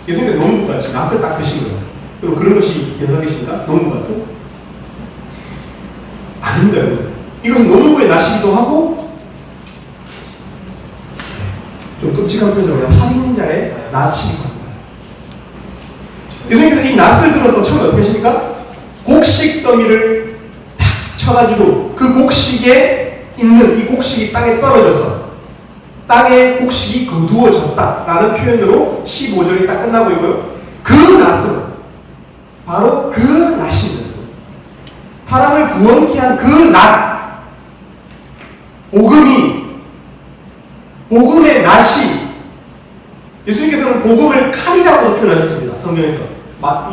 S1: 예수님께서 농부같이 낫을 딱 드신 거예요. 여러분 그런 것이 연상되십니까? 농부같은? 아닙니다, 여러분. 이것은 농부의 낫이기도 하고 좀 끔찍한 표현으로 살인자의 낫이기도 합니다. 예수님께서 이 낫을 들어서 처음에 어떻게 하십니까? 곡식 더미를 탁 쳐가지고 그 곡식에 있는 이 곡식이 땅에 떨어져서 땅에 곡식이 거두어졌다라는 표현으로 15절이 딱 끝나고 있고요. 그 낫은 바로 그 낫입니다. 사람을 구원케 한 그 낫, 복음의 낫이 예수님께서는 복음을 칼이라고 표현하셨습니다. 성경에서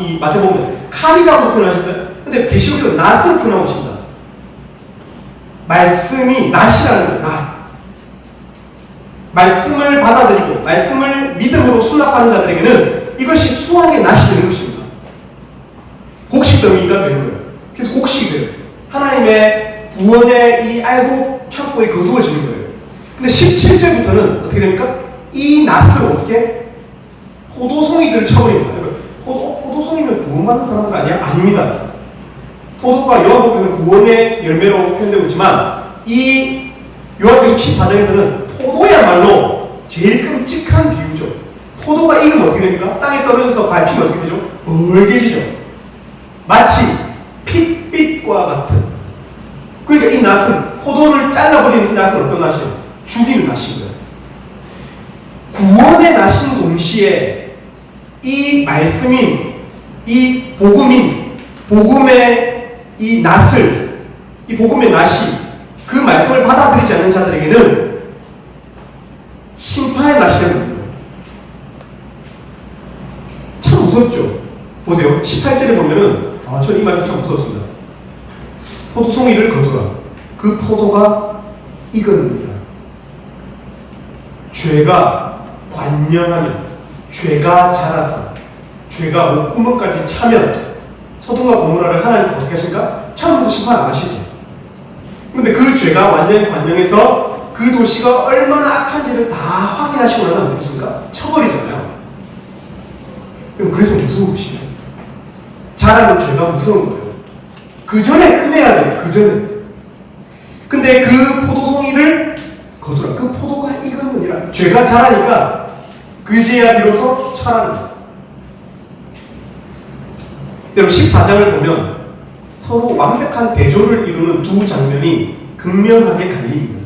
S1: 이 마태복음에 칼이라고 표현하셨어요. 근데 계시록에서 낫으로 표현하고 있습니다. 말씀이 낫이라는 거예요. 낫. 말씀을 받아들이고 말씀을 믿음으로 수납하는 자들에게는 이것이 수확의 낫이 되는 것입니다. 곡식 더미가 되는 거예요. 그래서 곡식이 돼요. 하나님의 구원의 이 알곡 창고에 거두어지는 거예요. 근데 17절부터는 어떻게 됩니까? 이 낫을 어떻게? 포도송이들을 쳐버립니다. 포도송이면 구원받는 사람들 아니야? 아닙니다. 포도가 요한복음에서는 구원의 열매로 표현되고 있지만 이 요한복음 14장에서는 포도야말로 제일 끔찍한 비유죠. 포도가 익으면 어떻게 됩니까? 땅에 떨어져서 밟히면 어떻게 되죠? 멀개지죠. 마치 핏빛과 같은. 그러니까 이 낫은 포도를 잘라버리는 이 낫은 어떤 낫이에요? 죽이는 낫인 거예요. 구원의 낫인 동시에 이 말씀인, 이 복음의 이 낫을, 이 복음의 낫이 그 말씀을 받아들이지 않는 자들에게는 심판의 낫이 되는 겁니다. 참 무섭죠? 보세요. 18절에 보면은 전 이 말씀 참 무서웠습니다. 포도송이를 거두라. 그 포도가 익었느니라. 죄가 관영하면, 죄가 자라서, 죄가 목구멍까지 차면 소돔과 고모라를 하나님께서 어떻게 하십니까? 처음부터 심판 안 하시죠. 근데 그 죄가 완전히 관영해서 그 도시가 얼마나 악한지를 다 확인하시고 나면 어떻게 하십니까? 쳐버리잖아요. 그럼 그래서 무서운 것이에요. 자라는 죄가 무서운 거예요. 그 전에 끝내야 돼요. 그 전에. 근데 그 포도송이를 거두라. 그 포도가 익었느니라. 죄가 자라니까 그제야 비로소 철합니다. 여러분 14장을 보면 서로 완벽한 대조를 이루는 두 장면이 극명하게 갈립니다.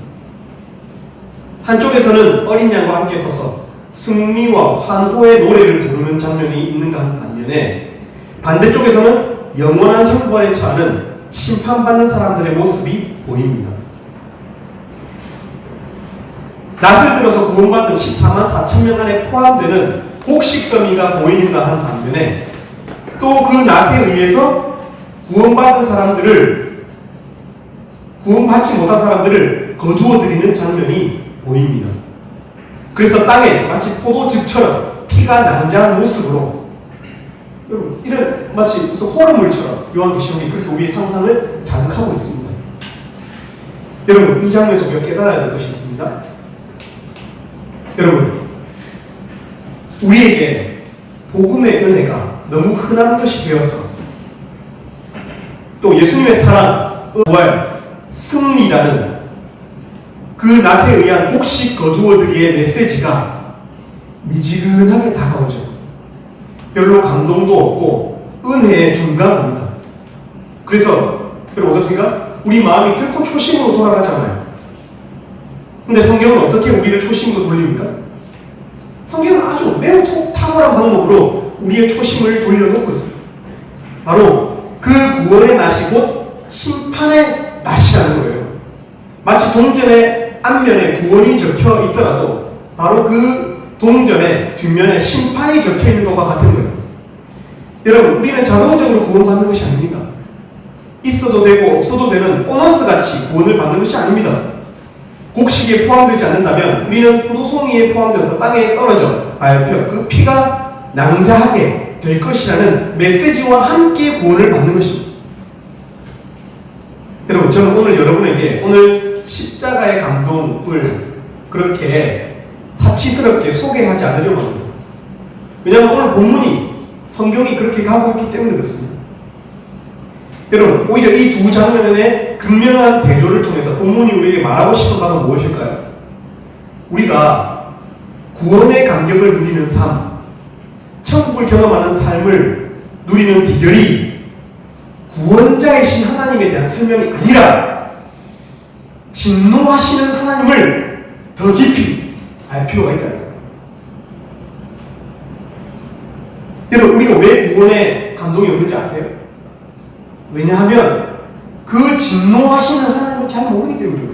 S1: 한쪽에서는 어린 양과 함께 서서 승리와 환호의 노래를 부르는 장면이 있는가 한 반면에 반대쪽에서는 영원한 형벌에 처하는 심판받는 사람들의 모습이 보입니다. 낫을 들어서 구원받은 14만 4천 명 안에 포함되는 곡식더미가 보이는가 한 반면에 또 그 낫에 의해서 구원받은 사람들을 구원받지 못한 사람들을 거두어 들이는 장면이 보입니다. 그래서 땅에 마치 포도즙처럼 피가 낭자한 모습으로 여러분 이런 마치 무슨 호러물처럼 요한계시록이 그렇게 우리의 상상을 자극하고 있습니다. 여러분 이 장면에서 우리가 깨달아야 될 것이 있습니다. 여러분 우리에게 복음의 은혜가 너무 흔한 것이 되어서 또 예수님의 사랑, 부활, 승리라는 그 낫에 의한 곡식 거두어들이의 메시지가 미지근하게 다가오죠. 별로 감동도 없고 은혜에 둔감합니다. 그래서 여러분 어떻습니까? 우리 마음이 결코 초심으로 돌아가잖아요. 근데 성경은 어떻게 우리를 초심으로 돌립니까? 성경은 아주 매우 탁월한 방법으로 우리의 초심을 돌려놓고 있어요. 바로 그 구원의 낫이 곧 심판의 낫이라는 거예요. 마치 동전의 앞면에 구원이 적혀 있더라도 바로 그 동전의 뒷면에 심판이 적혀 있는 것과 같은 거예요. 여러분 우리는 자동적으로 구원받는 것이 아닙니다. 있어도 되고 없어도 되는 보너스같이 구원을 받는 것이 아닙니다. 곡식에 포함되지 않는다면 우리는 포도송이에 포함되어서 땅에 떨어져 밟혀 그 피가 낭자하게 될 것이라는 메시지와 함께 구원을 받는 것입니다. 여러분 저는 오늘 여러분에게 오늘 십자가의 감동을 그렇게 사치스럽게 소개하지 않으려고 합니다. 왜냐하면 오늘 본문이 성경이 그렇게 가고 있기 때문에 그렇습니다. 여러분 오히려 이 두 장면의 극명한 대조를 통해서 본문이 우리에게 말하고 싶은 바가 무엇일까요? 우리가 구원의 감격을 누리는 삶, 천국을 경험하는 삶을 누리는 비결이 구원자이신 하나님에 대한 설명이 아니라 진노하시는 하나님을 더 깊이 알 필요가 있다는 거예요. 여러분 우리가 왜 구원에 감동이 없는지 아세요? 왜냐하면 그 진노하시는 하나님을 잘 모르기 때문이에요.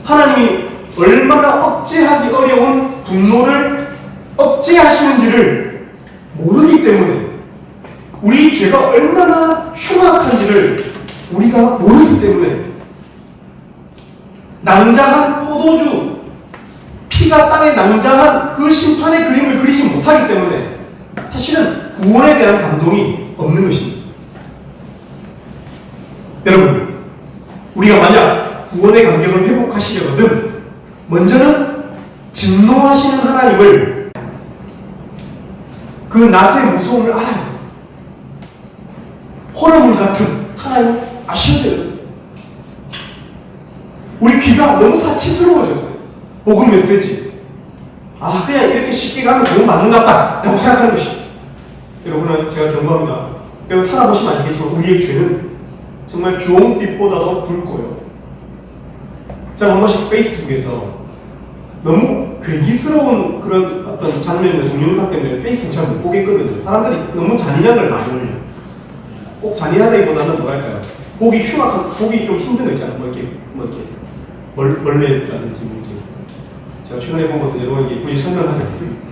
S1: 하나님이 얼마나 억제하기 어려운 분노를 억제하시는지를 모르기 때문에 우리 죄가 얼마나 흉악한지를 우리가 모르기 때문에 낭자한 포도주 피가 땅에 낭자한 그 심판의 그림을 그리지 못하기 때문에 사실은 구원에 대한 감동이 없는 것입니다. 여러분 우리가 만약 구원의 감격을 회복하시려거든 먼저는 진노하시는 하나님을 그 낫의 무서움을 알아요. 호러물 같은 하나님 아셔야 돼요. 우리 귀가 너무 사치스러워졌어요. 복음 메시지 그냥 이렇게 쉽게 가면 구원 받는 것 같다 라고 생각하는 것이 여러분은 제가 경고합니다. 여러분 살아보시면 아시겠지만 우리의 죄는 정말 주홍빛보다도 붉고요. 저는 한 번씩 페이스북에서 너무 괴기스러운 그런 어떤 장면이나 동영상 때문에 페이스북 잘 못 보겠거든요. 사람들이 너무 잔인한 걸 많이 올려요. 꼭 잔인하다기보다는 뭐랄까요? 보기 흉악한, 보기 좀 힘든 거 있잖아요. 뭐 이렇게 벌레라든지 뭐 이렇게. 제가 최근에 본 것은 여러분에게 굳이 설명하지 않겠습니다.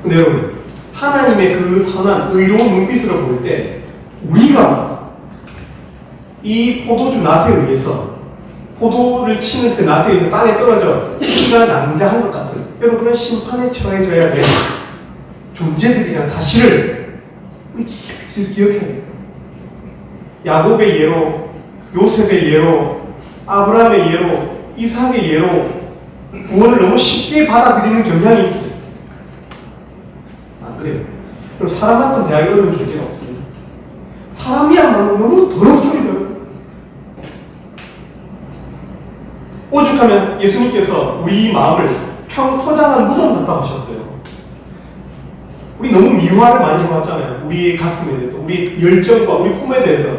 S1: 근데 여러분, 하나님의 그 선한 의로운 눈빛으로 볼 때 우리가 이 포도주 낫에 의해서 포도를 치는 그 낫에 의해서 땅에 떨어져 피가 낭자한 것 같은 여러분 그런 심판에 처해져야 될 존재들이라는 사실을 우리 깊이 기억해야 돼요. 야곱의 예로, 요셉의 예로, 아브라함의 예로, 이삭의 예로 구원을 너무 쉽게 받아들이는 경향이 있어요. 안 그래요? 그럼 사람만큼 대하기 어려운 존재가 없습니다. 사람이야말로 너무 더럽습니다. 오죽하면 예수님께서 우리 마음을 평토장한 무덤 같다고 하셨어요. 우리 너무 미화를 많이 해왔잖아요. 우리의 가슴에 대해서, 우리 열정과 우리 꿈에 대해서.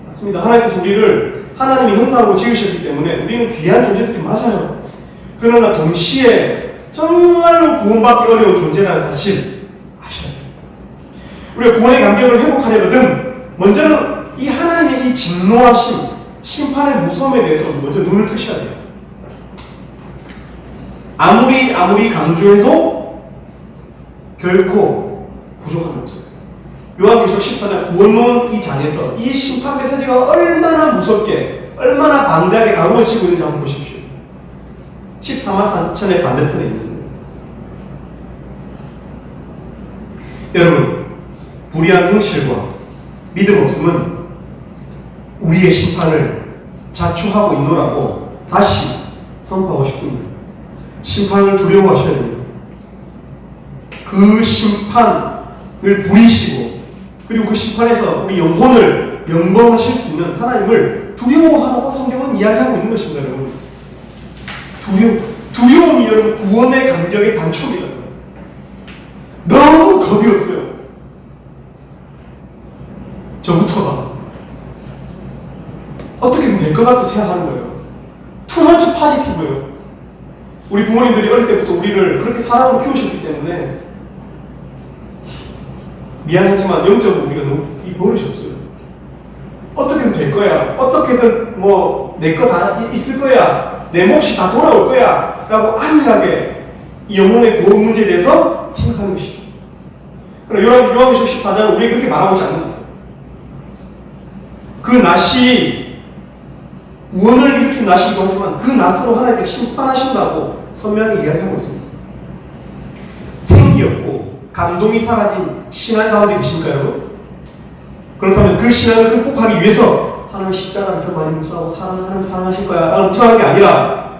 S1: 맞습니다. 하나님께서 우리를 하나님의 형상으로 지으셨기 때문에 우리는 귀한 존재들이 맞아요. 그러나 동시에 정말로 구원받기 어려운 존재라는 사실 아셔야 돼요. 우리가 구원의 감격을 회복하려거든 먼저는 이 하나님의 이 진노하심, 심판의 무서움에 대해서 먼저 눈을 뜨셔야 돼요. 아무리 강조해도 결코 부족함이 없어요. 요한계시록 14장 구원론 이 장에서 이 심판 메시지가 얼마나 무섭게, 얼마나 방대하게 다루어지고 있는지 한번 보십시오. 14만 4천의 반대편에 있는 거예요. 여러분, 불의한 행실과 믿음 없음은 우리의 심판을 자초하고 있노라고 다시 선포하고 싶습니다. 심판을 두려워하셔야 됩니다. 그 심판을 부리시고 그리고 그 심판에서 우리 영혼을 영광하실 수 있는 하나님을 두려워하라고 성경은 이야기하고 있는 것입니다. 여러분, 두려움이 여러분 구원의 간격의 단초입니다. 너무 겁이 없어요. 저부터가 어떻게든 될 것 같아 생각하는 거예요. 투머치 파지티브예요. 우리 부모님들이 어릴 때부터 우리를 그렇게 사랑으로 키우셨기 때문에 미안하지만 영적으로 우리가 너무 이 버릇이 없어요. 어떻게든 될 거야. 어떻게든 뭐 내 거 다 있을 거야. 내 몫이 다 돌아올 거야. 라고 안일하게 이 영혼의 구원 문제에 대해서 생각하는 것이죠. 그러나 요한계시록 14장은 우리에게 그렇게 말하고 있지 않는 거예요. 그 낫이 구원을 일으킨 낫이기도 하지만 그 낫으로 하나님께 심판하신다고 선명히 이야기하고 있습니다. 생기 없고 감동이 사라진 신앙 가운데 계십니까 여러분? 그렇다면 그 신앙을 극복하기 위해서 하나님 십자가를 더 많이 묵상하고 하나님 사랑하실 거야 라고 묵상하는 게 아니라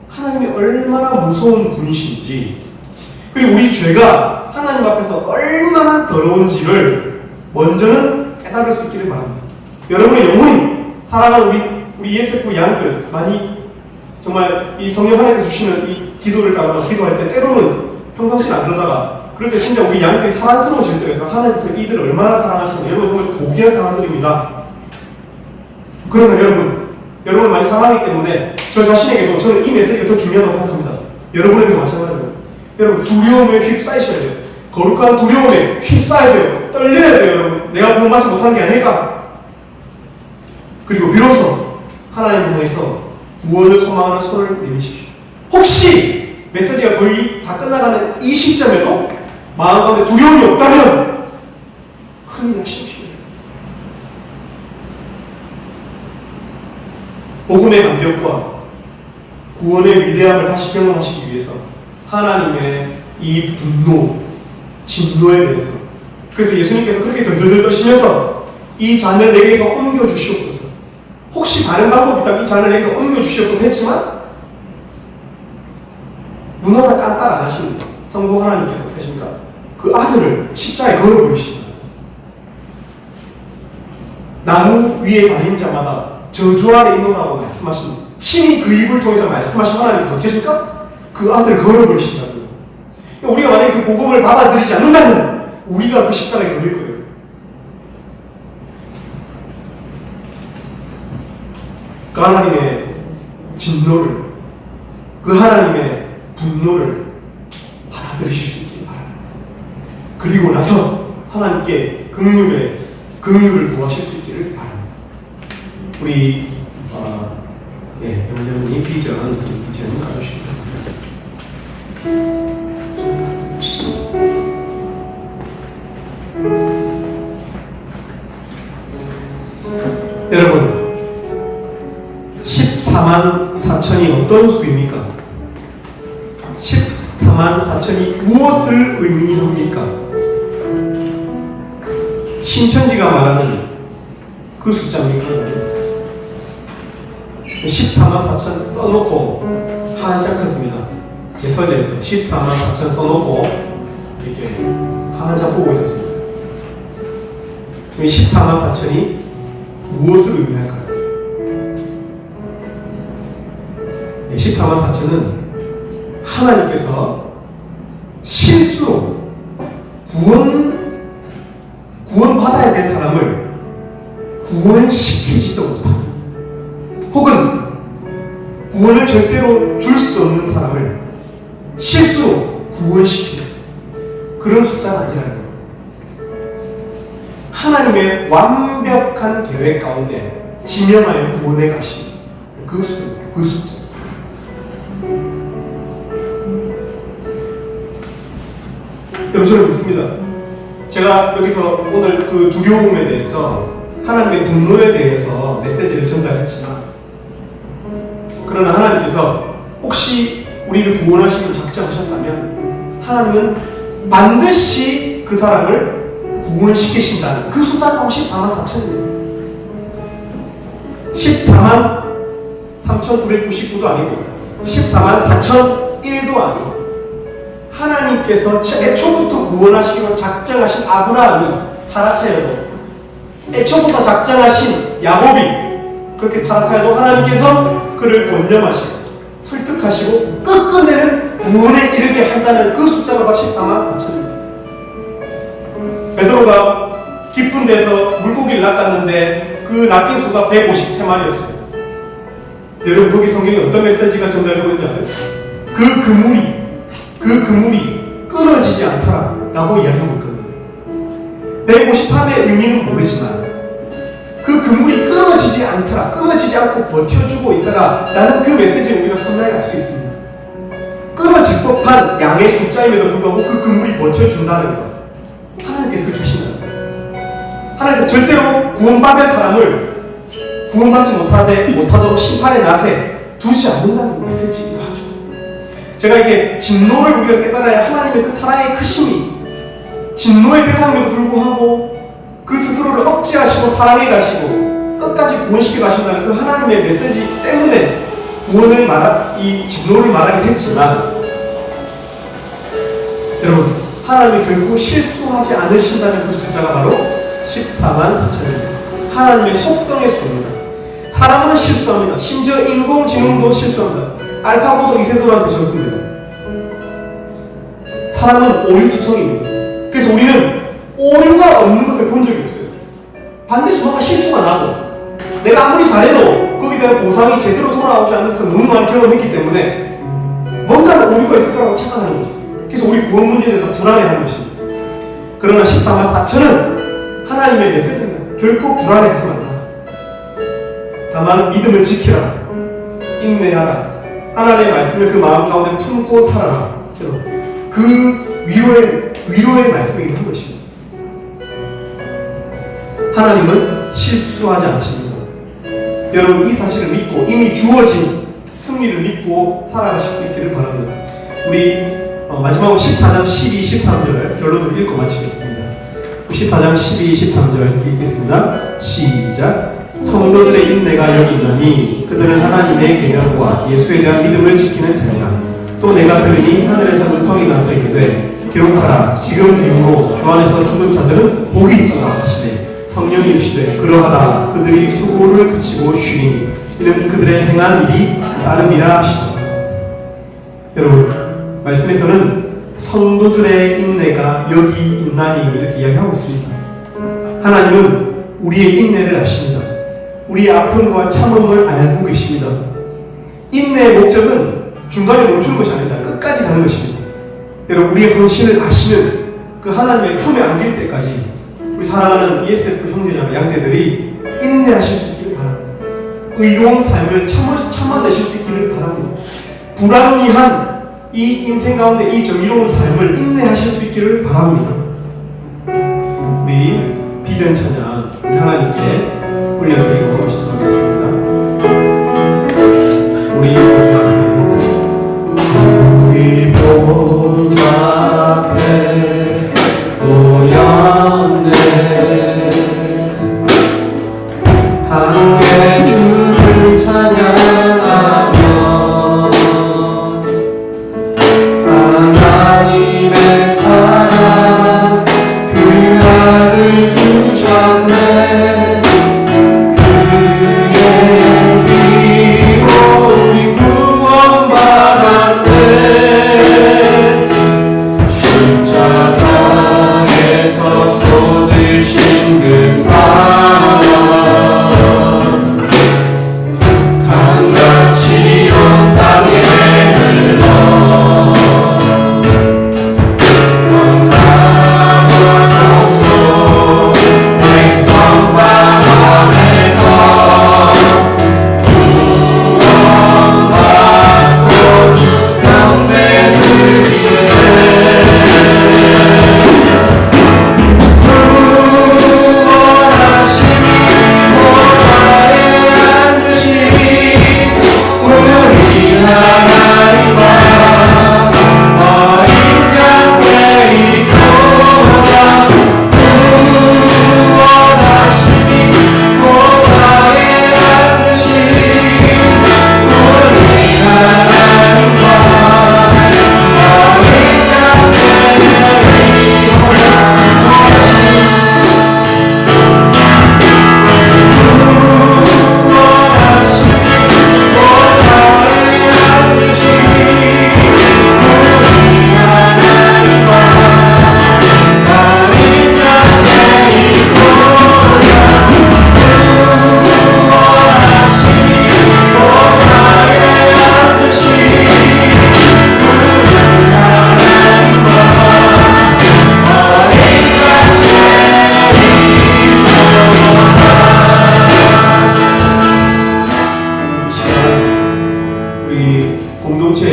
S1: 하나님이 얼마나 무서운 분이신지 그리고 우리 죄가 하나님 앞에서 얼마나 더러운지를 먼저는 깨달을 수 있기를 바랍니다. 여러분의 영혼이 사랑하는 우리 ESF 양들 많이 정말 이 성령 하나님께서 주시는 이 기도를 따라서 기도할 때 때로는 평상시는 안 그러다가 그럴 때 진짜 우리 양들이 사랑스러워질 때에서 하나님께서 이들을 얼마나 사랑하시는지 여러분 정말 고귀한 사람들입니다. 그러나 여러분을 많이 사랑하기 때문에 저 자신에게도 저는 이 메시지가 더 중요하다고 생각합니다. 여러분에게도 마찬가지입니다. 여러분 두려움에 휩싸이셔야 돼요. 거룩한 두려움에 휩싸야 돼요. 떨려야 돼요. 여러분 내가 구원받지 못하는 게 아닐까? 그리고 비로소 하나님을 향해서 구원을 소망하는 손을 내미십시오. 혹시 메시지가 거의 다 끝나가는 이 시점에도 마음 가운데 두려움이 없다면 큰일 나신 것입니다. 복음의 감격과 구원의 위대함을 다시 경험하시기 위해서 하나님의 이 분노, 진노에 대해서 그래서 예수님께서 그렇게 덜덜덜 떠시면서 이 잔을 내게서 옮겨주시옵소서. 혹시 다른 방법이 있다면 이 잔을 내게서 옮겨주시옵소서 했지만 눈 하나 깜딱 안 하신 성부 하나님께서 어떻게 하십니까? 그 아들을 십자가에 걸어버리십니다. 나무 위에 달린 자마다 저주 아래 있노라고 말씀하신 친히 그 입을 통해서 말씀하신 하나님께서 어떻게 하십니까? 그 아들을 걸어버리신다고요. 우리가 만약에 그 복음을 받아들이지 않는다면 우리가 그 십자가에 걸릴 거예요. 그 하나님의 진노를, 그 하나님의 분노를 받아들이실 수 있길 바랍니다. 그리고 나서 하나님께 긍휼을 구하실 수 있기를 바랍니다. 우리 여러분이 비전 가주십니다. 여러분 14만 4천이 어떤 수입니까? 14만 4천이 무엇을 의미합니까? 신천지가 말하는 그 숫자입니까? 14만 4천 써놓고 한 장 썼습니다. 제 서재에서 14만 4천 써놓고 이렇게 한 장 보고 있었습니다. 14만 4천이 무엇을 의미할까요? 14만 4천은 하나님께서 실수로 구원받아야 될 사람을 구원시키지도 못하고 혹은 구원을 절대로 줄 수 없는 사람을 실수로 구원시키는 그런 숫자가 아니라는 거예요. 하나님의 완벽한 계획 가운데 지명하여 구원해 가신 그 숫자. 여러분, 저는 믿습니다. 제가 여기서 오늘 그 두려움에 대해서, 하나님의 분노에 대해서 메시지를 전달했지만, 그러나 하나님께서 혹시 우리를 구원하시기로 작정하셨다면 하나님은 반드시 그 사람을 구원시키신다는 그 숫자가 14만 4천입니다. 14만 3,999도 아니고 14만 4,001도 아니고 하나님께서 애초부터 구원하시기로 작정하신 아브라함이 타락하여도, 애초부터 작정하신 야곱이 그렇게 타락하여도 하나님께서 그를 권념하시고 설득하시고 끝끝내는 구원에 이르게 한다는 그 숫자가 바로 14만 4천입니다. 베드로가 깊은 데서 물고기를 낚았는데 그 낚인 수가 153마리였어요. 여러분, 거기 성경에 어떤 메시지가 전달되고 있는지 아세요? 그 그물이 끊어지지 않더라 라고 이야기하고 있거든요. 153의 의미는 모르지만 그 그물이 끊어지지 않더라, 끊어지지 않고 버텨주고 있더라 라는 그 메시지를 우리가 선명히 알 수 있습니다. 끊어질 법한 양의 숫자임에도 불구하고 그 그물이 버텨준다는 것, 하나님께서 그렇게 하신다. 하나님께서 절대로 구원받을 사람을 구원받지 못하도록 심판의 낫에 두지 않는다는 메시지이기도 하죠. 제가 이게 진노를 우리가 깨달아야 하나님의 그 사랑의 크심이, 진노의 대상임에도 불구하고 그 스스로를 억제하시고 사랑해 가시고 끝까지 구원시켜 가신다는 그 하나님의 메시지 때문에 이 진노를 말하긴 했지만, 여러분, 하나님이 결코 실수하지 않으신다는 그 숫자가 바로 14만 4천입니다. 하나님의 속성의 수입니다. 사람은 실수합니다. 심지어 인공지능도 실수합니다. 알파고도 이세돌한테 졌습니다. 사람은 오류투성입니다. 그래서 우리는 오류가 없는 것을 본 적이 없어요. 반드시 뭔가 실수가 나고, 내가 아무리 잘해도 거기에 대한 보상이 제대로 돌아오지 않는 것을 너무 많이 경험했기 때문에 뭔가 오류가 있을 거라고 착각하는 거죠. 그래서 우리 구원 문제에 대해서 불안해하는 것입니다. 그러나 14만 4천은 하나님의 메시지입니다. 결코 불안해하지 말라. 다만 믿음을 지키라, 인내하라, 하나님의 말씀을 그 마음 가운데 품고 살아라. 그 위로의 말씀이긴 한 것입니다. 하나님은 실수하지 않으십니다. 여러분, 이 사실을 믿고 이미 주어진 승리를 믿고 살아가실 수 있기를 바랍니다. 우리 마지막으로 14장 12, 13절 결론을 읽고 마치겠습니다. 14장 12, 13절 읽겠습니다. 시작. 성도들의 인내가 여기 있나니 그들은 하나님의 계명과 예수에 대한 믿음을 지키는 자니라. 또 내가 들으니 하늘에서 음성이 나서 이르되 기록하라, 지금 이후로 주 안에서 죽은 자들은 복이 있도다 하시되, 성령이 이르시되 그러하다 그들이 수고를 그치고 쉬니 이는 그들의 행한 일이 따름이라 하시더라. 여러분, 말씀에서는 성도들의 인내가 여기 있나니 이렇게 이야기하고 있습니다. 하나님은 우리의 인내를 아십니다. 우리의 아픔과 참음을 알고 계십니다. 인내의 목적은 중간에 멈추는 것이 아닙니다. 끝까지 가는 것입니다. 여러분, 우리의 헌신을 아시는 그 하나님의 품에 안길 때까지 우리 사랑하는 ESF 형제자매 양떼들이 인내하실 수 있기를 바랍니다. 의로운 삶을 참아내실 수 있기를 바랍니다. 불합리한 이 인생 가운데 이 정의로운 삶을 인내하실 수 있기를 바랍니다. 우리 비전 찬양 우리 하나님께 올려드리고 시작하겠습니다. 우리 보좌 앞에 모였네. 함께 주를 찬양하며 하나님의 사랑 그 아들 주셨네. 그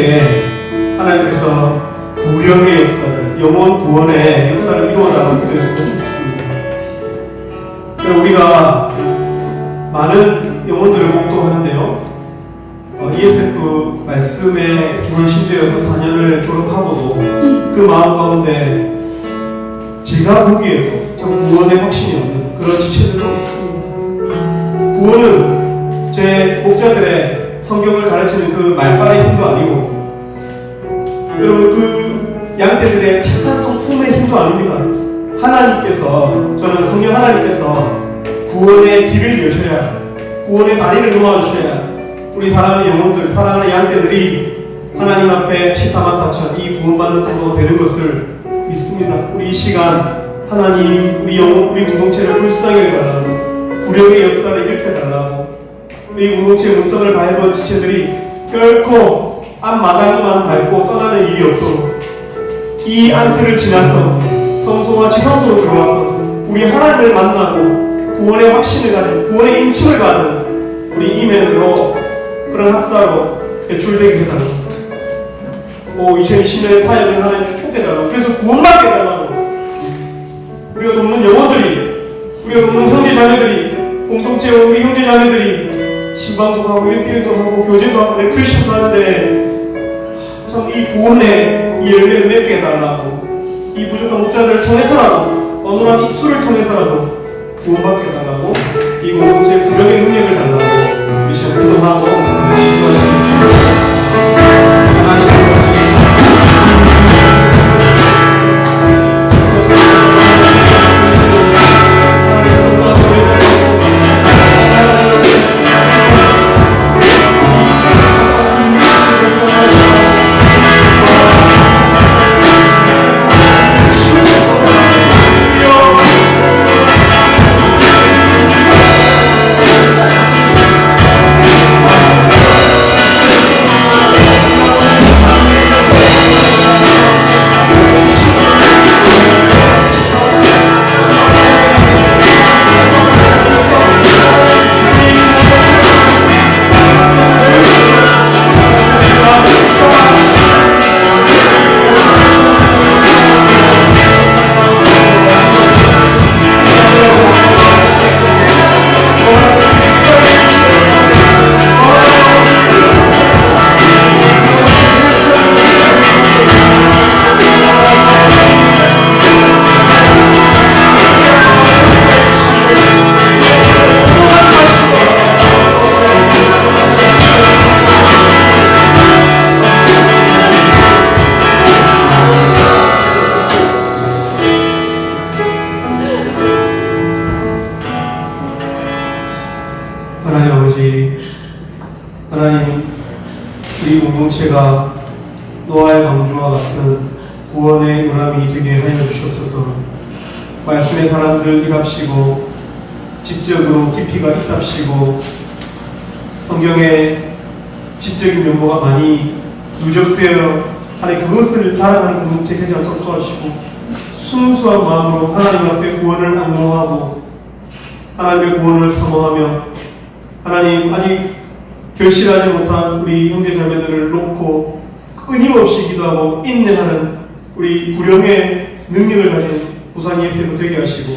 S1: 공동체에 하나님께서 구력의 역사를, 영혼 구원의 역사를 이루어달라고 기도했으면 좋겠습니다. 우리가 많은 영혼들을 목도하는데요, ESF 말씀에 기울신되어서 4년을 졸업하고도 그 마음 가운데 제가 보기에도 참 구원의 확신이 없는 그런 지체들도 있습니다. 구원은 제 목자들의 성경을 가르치는 그 말발의 힘도 아니고, 여러분 그 양떼들의 착한 성품의 힘도 아닙니다. 하나님께서, 저는 성령 하나님께서 구원의 길을 여셔야, 구원의 다리를 놓아주셔야 우리 사랑하는 영혼들, 사랑하는 양떼들이 하나님 앞에 14만 4천 이 구원받는 성도가 되는 것을 믿습니다. 우리 이 시간 하나님 우리 영혼, 우리 공동체를 불쌍히 해달라고, 구력의 역사를 일으켜달라고, 우리 공동체의 문턱을 밟은 지체들이 결코 앞마당만 밟고 떠나는 일이 없도록 이 안틀을 지나서 성소와 지성소로 들어와서 우리 하나님을 만나고 구원의 확신을 가진, 구원의 인침을 받은 우리 이면으로 그런 학사로 배출되게 해달라고, 2020년의 사역을 하나님 축복해달라고, 그래서 구원받게 해달라고, 우리가 돕는 영혼들이, 우리가 돕는 형제자매들이, 공동체와 우리 형제자매들이 신방도 하고 1대1도 하고 교제도 하고 레크레이션도 하는데 참 이 구원의 이 열매를 맺게 해달라고, 이 부족한 목자들을 통해서라도, 어눌한 입술을 통해서라도 구원받게 해달라고, 이 공동체의 구력의 능력을 달라고 우리 시간 기도하고 기도하시겠습니다. 하나님 아버지, 하나님 우리 공동체가 노아의 방주와 같은 구원의 요람이 되게 하여 주시옵소서. 말씀의 사람들 일합시고 지적으로 깊이가 있답시고 성경에 지적인 면모가 많이 누적되어 하나님 그것을 자랑하는 공동체 되지 않도록 도와주시고, 순수한 마음으로 하나님 앞에 구원을 악모하고 하나님의 구원을 사모하며 하나님 아직 결실하지 못한 우리 형제자매들을 놓고 끊임없이 기도하고 인내하는 우리 구령의 능력을 가진 부산 ESF 되게 하시고,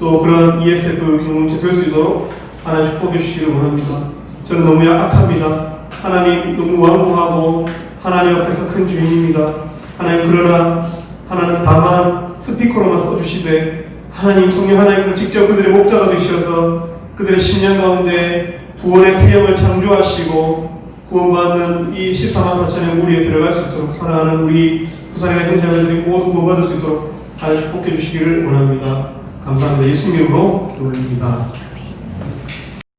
S1: 또 그런 ESF 공동체 될 수 있도록 하나님 축복해 주시기를 원합니다. 저는 너무 약합니다. 하나님 너무 완고하고 하나님 앞에서 큰 주인입니다. 하나님 그러나 하나님 다만 스피커로만 써주시되 하나님 성령 하나님께서 직접 그들의 목자가 되셔서 그들의 심령 가운데 구원의 세형을 창조하시고 구원받는 이 14만 4천의 무리에 들어갈 수 있도록, 사랑하는 우리 부산의 형제자매들이 모두 구원받을 수 있도록 하나님 축복해 주시기를 원합니다. 감사합니다. 예수님 이름으로 기도 올립니다.